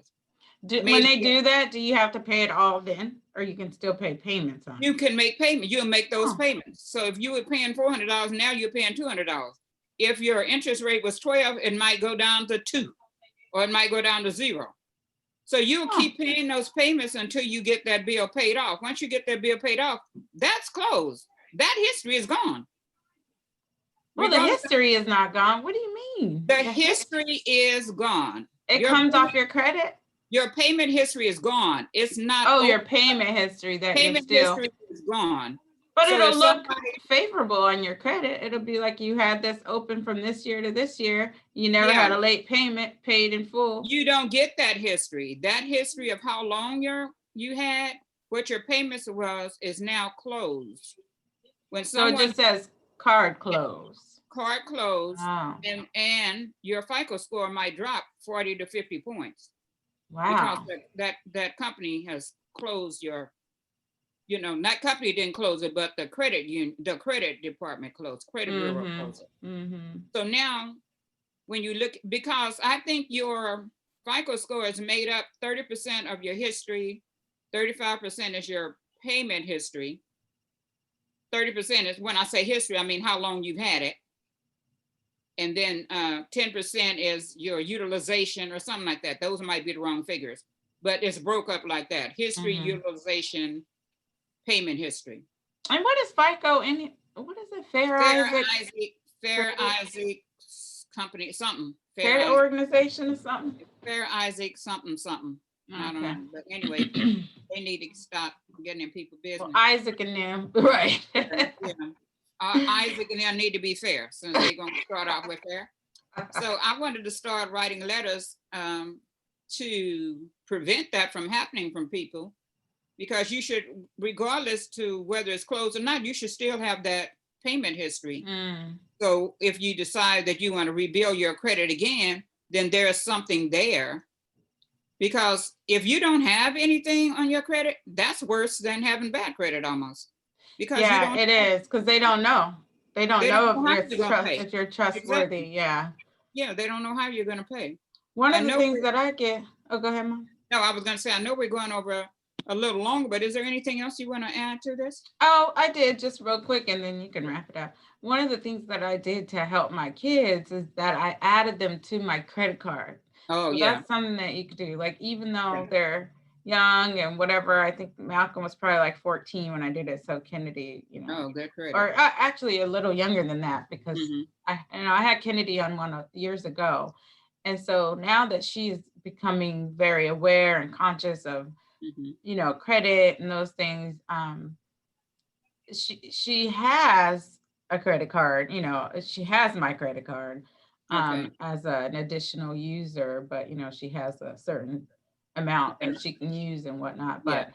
[SPEAKER 2] When they do that, do you have to pay it all then? Or you can still pay payments on it?
[SPEAKER 1] You can make payments. You'll make those payments. So if you were paying $400, now you're paying $200. If your interest rate was 12, it might go down to 2, or it might go down to 0. So you'll keep paying those payments until you get that bill paid off. Once you get that bill paid off, that's closed. That history is gone.
[SPEAKER 2] Well, the history is not gone. What do you mean?
[SPEAKER 1] The history is gone.
[SPEAKER 2] It comes off your credit?
[SPEAKER 1] Your payment history is gone. It's not.
[SPEAKER 2] Oh, your payment history
[SPEAKER 1] history is gone.
[SPEAKER 2] But so it'll look favorable on your credit. It'll be like you had this open from this year to this year. You never had a late payment, paid in full.
[SPEAKER 1] You don't get that history. That history of how long you had what your payments was is now closed. When
[SPEAKER 2] So it
[SPEAKER 1] someone
[SPEAKER 2] just says card closed.
[SPEAKER 1] card closed,
[SPEAKER 2] Oh,
[SPEAKER 1] and your FICO score might drop 40 to 50 points because
[SPEAKER 2] wow.
[SPEAKER 1] that company has closed your, that company didn't close it, but the credit department closed, credit bureau
[SPEAKER 2] Mm-hmm.
[SPEAKER 1] closed it.
[SPEAKER 2] Mm-hmm.
[SPEAKER 1] So now when you look, because I think your FICO score is made up 30% of your history, 35% is your payment history, 30% is, when I say history, I mean how long you've had it. And then 10% is your utilization or something like that. Those might be the wrong figures, but it's broke up like that. History, utilization, payment history.
[SPEAKER 2] And what is FICO what is it? Fair
[SPEAKER 1] Isaac company, something.
[SPEAKER 2] Credit organization or something?
[SPEAKER 1] Fair Isaac something. I don't know. But anyway, they need to stop getting in people's business.
[SPEAKER 2] Well, Isaac and them, right.
[SPEAKER 1] Isaac and them need to be fair, since they're going to start off with fair. So I wanted to start writing letters to prevent that from happening from people, because you should, regardless to whether it's closed or not, you should still have that payment history. So if you decide that you want to rebuild your credit again, then there's something there. Because if you don't have anything on your credit, that's worse than having bad credit almost. Because
[SPEAKER 2] yeah, it is, because they don't know. They don't know if you're trustworthy. Exactly. Yeah.
[SPEAKER 1] Yeah, they don't know how you're going to pay.
[SPEAKER 2] One of the things that I get, oh, go ahead, Mom.
[SPEAKER 1] No, I was going to say, I know we're going over a little longer, but is there anything else you want to add to this?
[SPEAKER 2] Oh, I did, just real quick, and then you can wrap it up. One of the things that I did to help my kids is that I added them to my credit card.
[SPEAKER 1] Oh,
[SPEAKER 2] so
[SPEAKER 1] yeah.
[SPEAKER 2] That's something that you could do. Like, even though they're young and whatever, I think Malcolm was probably like 14 when I did it. So Kennedy,
[SPEAKER 1] Oh, good credit.
[SPEAKER 2] Or actually a little younger than that, because I had Kennedy on one years ago. And so now that she's becoming very aware and conscious of, credit and those things, she has a credit card, she has my credit card as an additional user, but she has a certain amount that she can use and whatnot. But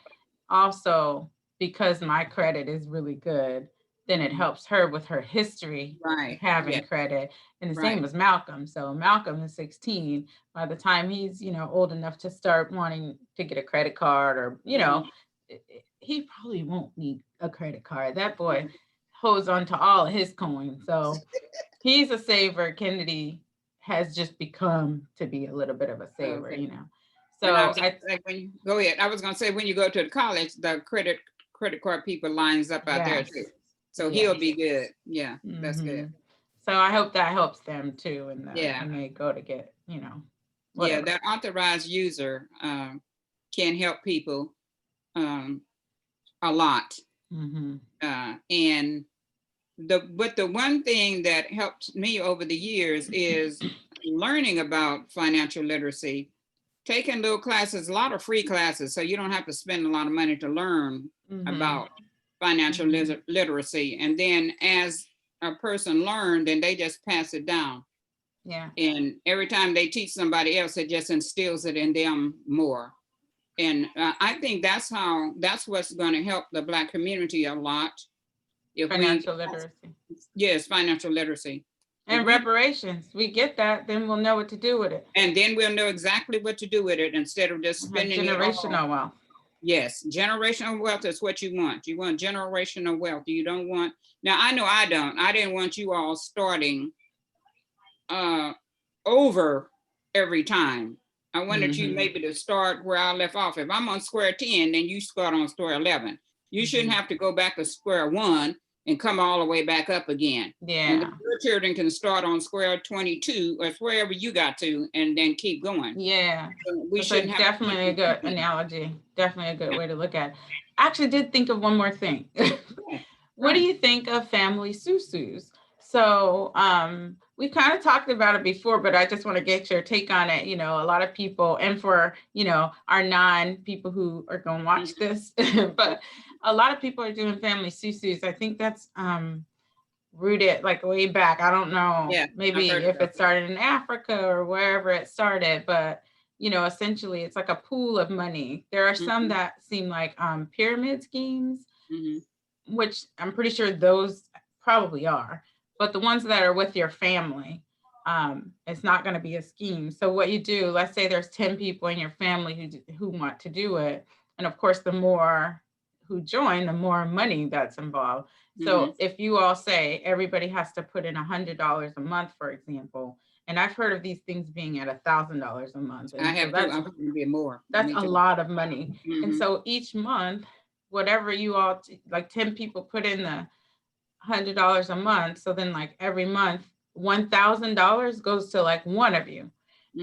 [SPEAKER 2] also, because my credit is really good, then it helps her with her history of having credit. And the same as Malcolm. So Malcolm is 16. By the time he's, old enough to start wanting to get a credit card, or, he probably won't need a credit card. That boy holds on to all of his coins. So he's a saver. Kennedy has just become to be a little bit of a saver, So
[SPEAKER 1] go ahead. I was going to say, when you go to the college, the credit card people lines up out there too. So he'll be good. Yeah, that's good.
[SPEAKER 2] So I hope that helps them too. When they go to get, whatever.
[SPEAKER 1] Yeah, that authorized user can help people a lot. And the one thing that helped me over the years is learning about financial literacy, taking little classes, a lot of free classes, so you don't have to spend a lot of money to learn about financial literacy. And then as a person learns, then they just pass it down.
[SPEAKER 2] Yeah.
[SPEAKER 1] And every time they teach somebody else, it just instills it in them more. And I think that's what's going to help the Black community a lot.
[SPEAKER 2] Financial literacy.
[SPEAKER 1] Yes, financial literacy.
[SPEAKER 2] And reparations. We get that, then we'll know what to do with it.
[SPEAKER 1] And then we'll know exactly what to do with it, instead of just spending
[SPEAKER 2] generational wealth.
[SPEAKER 1] Yes, generational wealth is what you want. You want generational wealth. You don't want, now I know I don't. I didn't want you all starting over every time. I wanted you maybe to start where I left off. If I'm on square 10, then you start on square 11. You shouldn't have to go back to square 1 and come all the way back up again.
[SPEAKER 2] Yeah.
[SPEAKER 1] And your children can start on square 22 or wherever you got to, and then keep going.
[SPEAKER 2] Yeah.
[SPEAKER 1] So we shouldn't have
[SPEAKER 2] definitely a good analogy. Definitely a good way to look at it. I actually did think of one more thing. What do you think of family susus? So we kind of talked about it before, but I just want to get your take on it. A lot of people, and for, our non-people who are going to watch this, but a lot of people are doing family susus. I think that's rooted like way back. I don't know, maybe if it started in Africa or wherever it started, but essentially it's like a pool of money. There are some
[SPEAKER 1] Mhm.
[SPEAKER 2] that seem like pyramid schemes,
[SPEAKER 1] Mhm.
[SPEAKER 2] which I'm pretty sure those probably are, but the ones that are with your family, it's not going to be a scheme. So what you do, let's say there's 10 people in your family who want to do it. And of course, the more who join, the more money that's involved. So
[SPEAKER 1] Mhm.
[SPEAKER 2] if you all say everybody has to put in $100 a month, for example, and I've heard of these things being at $1,000 a month.
[SPEAKER 1] I
[SPEAKER 2] And so
[SPEAKER 1] have to. I'm going to be more.
[SPEAKER 2] that's
[SPEAKER 1] Me
[SPEAKER 2] a
[SPEAKER 1] too.
[SPEAKER 2] lot of money. And
[SPEAKER 1] Mhm.
[SPEAKER 2] so each month, whatever you all, like 10 people put in the $100 a month. So then like every month, $1,000 goes to like one of you.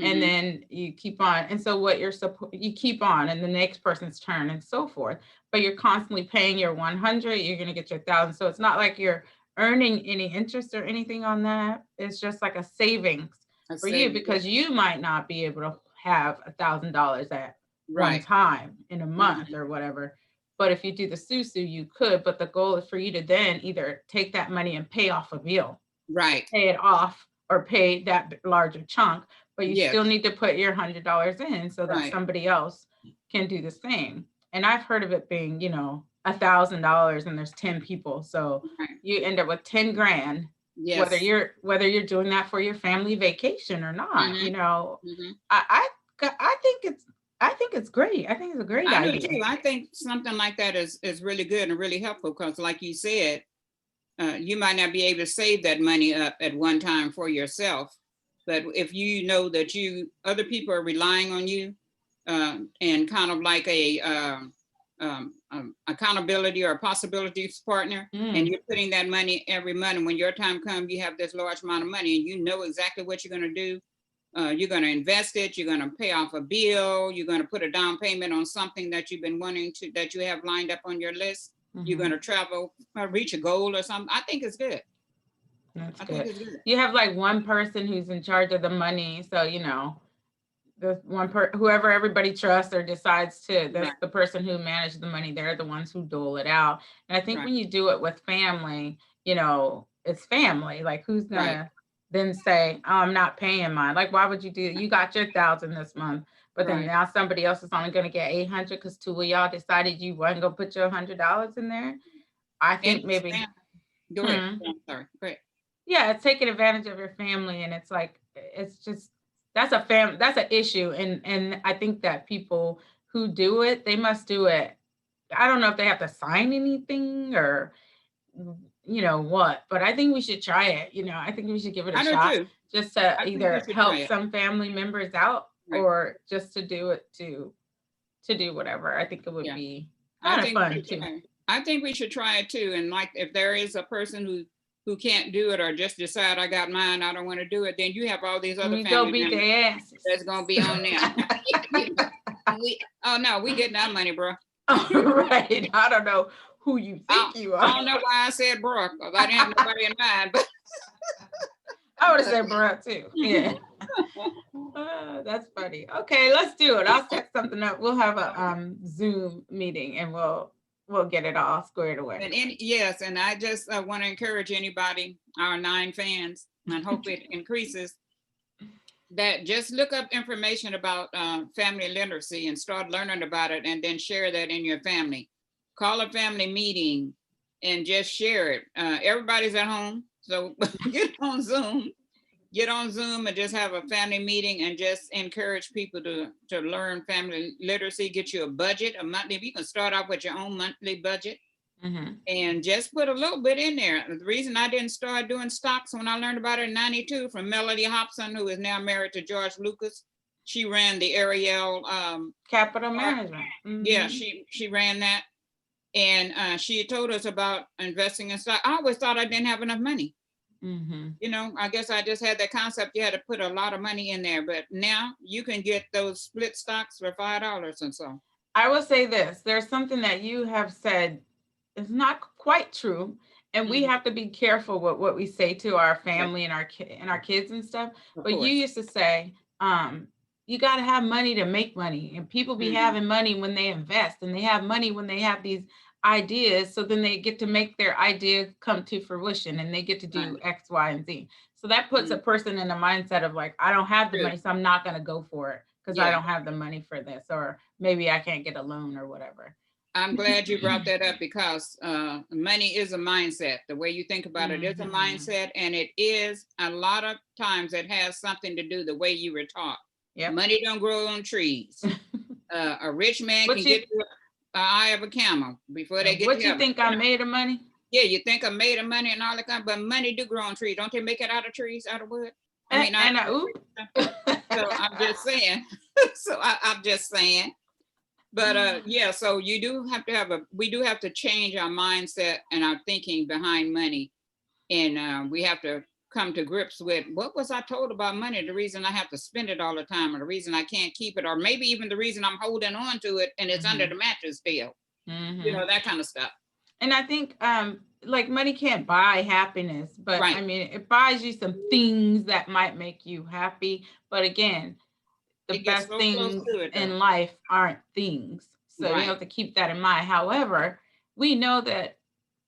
[SPEAKER 2] And
[SPEAKER 1] Mhm.
[SPEAKER 2] then you keep on. And so what you keep on and the next person's turn and so forth. But you're constantly paying your 100, you're going to get your 1,000. So it's not like you're earning any interest or anything on that. It's just like a savings
[SPEAKER 1] I
[SPEAKER 2] for you
[SPEAKER 1] say yes.
[SPEAKER 2] because you might not be able to have $1,000 at one
[SPEAKER 1] Right.
[SPEAKER 2] time in a month
[SPEAKER 1] Mhm.
[SPEAKER 2] or whatever. But if you do the SUSU, you could. But the goal is for you to then either take that money and pay off a bill,
[SPEAKER 1] Right.
[SPEAKER 2] pay it off, or pay that larger chunk. But you
[SPEAKER 1] Yes.
[SPEAKER 2] still need to put your $100 in so that
[SPEAKER 1] Right.
[SPEAKER 2] somebody else can do the same. And I've heard of it being, $1,000 and there's 10 people. So
[SPEAKER 1] Right.
[SPEAKER 2] you end up with 10 grand, whether
[SPEAKER 1] Yes.
[SPEAKER 2] you're doing that for your family vacation or not.
[SPEAKER 1] Mhm. Mhm.
[SPEAKER 2] I think it's great. I think it's a great
[SPEAKER 1] I do
[SPEAKER 2] idea.
[SPEAKER 1] too. I think something like that is really good and really helpful because, like you said, you might not be able to save that money up at one time for yourself, but if you know that other people are relying on you, and kind of like a accountability or a possibilities partner, and
[SPEAKER 2] Mm,
[SPEAKER 1] you're putting that money every month, and when your time comes, you have this large amount of money, and you know exactly what you're going to do. You're going to invest it. You're going to pay off a bill. You're going to put a down payment on something that you've been wanting to, that you have lined up on your list. You're going
[SPEAKER 2] mhm.
[SPEAKER 1] to travel, reach a goal or something. I think it's good.
[SPEAKER 2] That's
[SPEAKER 1] I think
[SPEAKER 2] good.
[SPEAKER 1] it's good.
[SPEAKER 2] You have like one person who's in charge of the money. So, the whoever everybody trusts or decides to,
[SPEAKER 1] Right,
[SPEAKER 2] that's the person who manages the money. They're the ones who dole it out. And I think
[SPEAKER 1] right,
[SPEAKER 2] when you do it with family, it's family. Like who's
[SPEAKER 1] right,
[SPEAKER 2] gonna then say, oh, I'm not paying mine? Like, why would you do it? You got your 1,000 this month, but then
[SPEAKER 1] right.
[SPEAKER 2] now somebody else is only gonna get 800 because two of y'all decided you wasn't gonna put your $100 in there. I
[SPEAKER 1] And
[SPEAKER 2] think
[SPEAKER 1] it's
[SPEAKER 2] maybe.
[SPEAKER 1] go ahead.
[SPEAKER 2] Hmm.
[SPEAKER 1] I'm sorry. Go ahead.
[SPEAKER 2] Yeah, it's taking advantage of your family, and it's like it's just that's an issue, and I think that people who do it, they must do it. I don't know if they have to sign anything or what, but I think we should try it. I think we should give it a
[SPEAKER 1] I do
[SPEAKER 2] shot
[SPEAKER 1] too.
[SPEAKER 2] just to
[SPEAKER 1] I think we
[SPEAKER 2] either
[SPEAKER 1] should try
[SPEAKER 2] help
[SPEAKER 1] it.
[SPEAKER 2] some family members out
[SPEAKER 1] Right.
[SPEAKER 2] or just to do it to do whatever. I think it would
[SPEAKER 1] Yeah.
[SPEAKER 2] be
[SPEAKER 1] I
[SPEAKER 2] kind of
[SPEAKER 1] think we
[SPEAKER 2] fun
[SPEAKER 1] should
[SPEAKER 2] too.
[SPEAKER 1] try it. I think we should try it too. And like, if there is a person who can't do it or just decide I got mine, I don't want to do it, then you have all these
[SPEAKER 2] Let
[SPEAKER 1] other
[SPEAKER 2] me go
[SPEAKER 1] family
[SPEAKER 2] beat
[SPEAKER 1] members
[SPEAKER 2] their asses.
[SPEAKER 1] that's gonna be on there. Oh no, we getting our money, bro.
[SPEAKER 2] Right. I don't know who you
[SPEAKER 1] I,
[SPEAKER 2] think you
[SPEAKER 1] I
[SPEAKER 2] are.
[SPEAKER 1] don't know why I said bro, because I didn't have nobody in mind, but
[SPEAKER 2] I would have said bruh too. Yeah. That's funny. Okay, let's do it. I'll set something up. We'll have a Zoom meeting and we'll get it all squared away.
[SPEAKER 1] yes, and I just want to encourage anybody, our 9 fans, and hope it increases, that just look up information about family literacy and start learning about it, and then share that in your family. Call a family meeting and just share it. Everybody's at home, so get on Zoom and just have a family meeting and just encourage people to learn family literacy. Get you a budget, a monthly. You can start off with your own monthly budget
[SPEAKER 2] Mm-hmm.
[SPEAKER 1] and just put a little bit in there. The reason I didn't start doing stocks when I learned about it in 92 from Melody Hobson, who is now married to George Lucas. She ran the Ariel
[SPEAKER 2] Capital management.
[SPEAKER 1] yeah,
[SPEAKER 2] Mm-hmm.
[SPEAKER 1] she ran that. And she told us about investing in stock. I always thought I didn't have enough money.
[SPEAKER 2] Mm-hmm.
[SPEAKER 1] I guess I just had that concept. You had to put a lot of money in there, but now you can get those split stocks for $5 and so.
[SPEAKER 2] I will say this. There's something that you have said is not quite true. And we
[SPEAKER 1] Mhm.
[SPEAKER 2] have to be careful with what we say to our family and our kids and stuff.
[SPEAKER 1] Of
[SPEAKER 2] But you
[SPEAKER 1] course.
[SPEAKER 2] used to say, you got to have money to make money. And people be
[SPEAKER 1] Mhm.
[SPEAKER 2] having money when they invest, and they have money when they have these ideas. So then they get to make their idea come to fruition, and they get to do
[SPEAKER 1] Right.
[SPEAKER 2] X, Y, and Z. So that puts a
[SPEAKER 1] Mhm.
[SPEAKER 2] person in a mindset of like, I don't have the
[SPEAKER 1] True.
[SPEAKER 2] money, so I'm not going to go for it because I
[SPEAKER 1] Yeah.
[SPEAKER 2] don't have the money for this, or maybe I can't get a loan or whatever.
[SPEAKER 1] I'm glad you brought that up because money is a mindset. The way you think about it is a
[SPEAKER 2] Mhm.
[SPEAKER 1] mindset, and it is a lot of times it has something to do the way you were taught.
[SPEAKER 2] Yep.
[SPEAKER 1] Money don't grow on trees. A rich man
[SPEAKER 2] What
[SPEAKER 1] can
[SPEAKER 2] you
[SPEAKER 1] get to the eye of a camel before they get
[SPEAKER 2] what
[SPEAKER 1] to
[SPEAKER 2] you
[SPEAKER 1] heaven.
[SPEAKER 2] think I made of money?
[SPEAKER 1] Yeah, you think I'm made of money and all that kind, but money do grow on trees. Don't they make it out of trees, out of wood? I mean, out
[SPEAKER 2] And I,
[SPEAKER 1] of
[SPEAKER 2] oop.
[SPEAKER 1] so I'm just saying. I'm just saying. But yeah, so you do have to we do have to change our mindset and our thinking behind money. And we have to come to grips with what was I told about money, the reason I have to spend it all the time, or the reason I can't keep it, or maybe even the reason I'm holding on to it and it's under the mattress still, that kind of stuff.
[SPEAKER 2] And I think like money can't buy happiness, but I
[SPEAKER 1] Right.
[SPEAKER 2] mean it buys you some things that might make you happy. But again, the
[SPEAKER 1] It gets
[SPEAKER 2] best
[SPEAKER 1] so close
[SPEAKER 2] things
[SPEAKER 1] to it though.
[SPEAKER 2] in life aren't things. So you
[SPEAKER 1] Right.
[SPEAKER 2] have to keep that in mind. However, we know that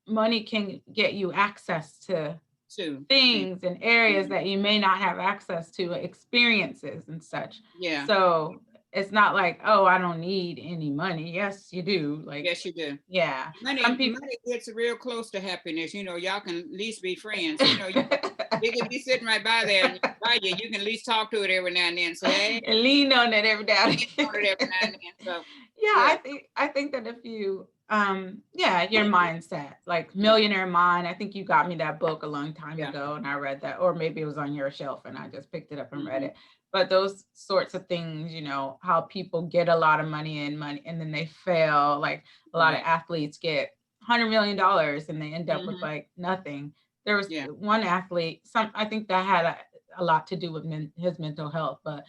[SPEAKER 2] money can get you access to
[SPEAKER 1] Too.
[SPEAKER 2] things and areas
[SPEAKER 1] Mhm.
[SPEAKER 2] that you may not have access to, experiences and such.
[SPEAKER 1] Yeah.
[SPEAKER 2] So it's not like, oh, I don't need any money. Yes, you do. Like,
[SPEAKER 1] Yes, you do.
[SPEAKER 2] yeah.
[SPEAKER 1] Money,
[SPEAKER 2] Some people
[SPEAKER 1] money gets real close to happiness. Y'all can at least be friends. They can be sitting right by there and by you. You can at least talk to it every now and then. Say, hey,
[SPEAKER 2] and lean on it every now and
[SPEAKER 1] lean on it every now and then. So
[SPEAKER 2] yeah,
[SPEAKER 1] yeah,
[SPEAKER 2] I think that if you your mindset, like Millionaire Mind, I think you got me that book a long time
[SPEAKER 1] yeah.
[SPEAKER 2] ago and I read that, or maybe it was on your shelf and I just picked it up and read
[SPEAKER 1] Mhm.
[SPEAKER 2] it. But those sorts of things, how people get a lot of money and then they fail. Like a lot of
[SPEAKER 1] Right.
[SPEAKER 2] athletes get $100 million and they end up with
[SPEAKER 1] Mhm.
[SPEAKER 2] like nothing. There was
[SPEAKER 1] Yeah.
[SPEAKER 2] one athlete, I think that had a lot to do with his mental health, but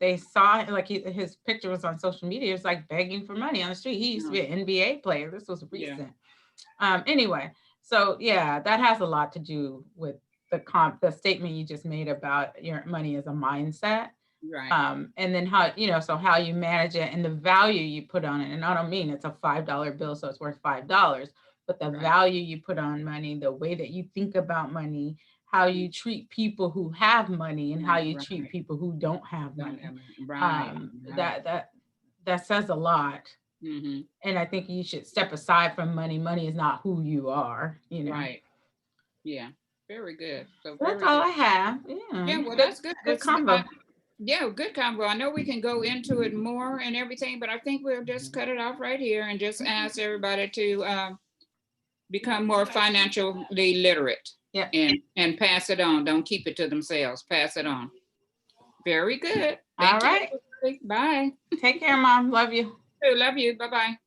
[SPEAKER 2] they saw like his picture was on social media. It's like begging for money on the street. He used to be an NBA player. This was
[SPEAKER 1] Yeah.
[SPEAKER 2] recent. Anyway, so yeah, that has a lot to do with the statement you just made about your money as a mindset.
[SPEAKER 1] Right.
[SPEAKER 2] And then how how you manage it and the value you put on it. And I don't mean it's a $5 bill, so it's worth $5, but the
[SPEAKER 1] Right.
[SPEAKER 2] value you put on money, the way that you think about money, how you treat people who have money and how you treat
[SPEAKER 1] Right.
[SPEAKER 2] people who don't have money.
[SPEAKER 1] Right.
[SPEAKER 2] That says a lot.
[SPEAKER 1] Mhm.
[SPEAKER 2] And I think you should step aside from money. Money is not who you are,
[SPEAKER 1] Right. Yeah. Very good. So
[SPEAKER 2] So that's
[SPEAKER 1] very
[SPEAKER 2] all
[SPEAKER 1] good.
[SPEAKER 2] I have. Yeah.
[SPEAKER 1] Yeah. Well, that's good.
[SPEAKER 2] Good combo.
[SPEAKER 1] Yeah, good combo. I know we can go into it more and everything, but I think we'll just cut it off right here and just ask everybody to become more financially literate.
[SPEAKER 2] Yeah.
[SPEAKER 1] And pass it on. Don't keep it to themselves. Pass it on. Very good.
[SPEAKER 2] All
[SPEAKER 1] Thank
[SPEAKER 2] right.
[SPEAKER 1] you. Everybody. Bye.
[SPEAKER 2] Take care, Mom. Love you.
[SPEAKER 1] Love you. Bye-bye.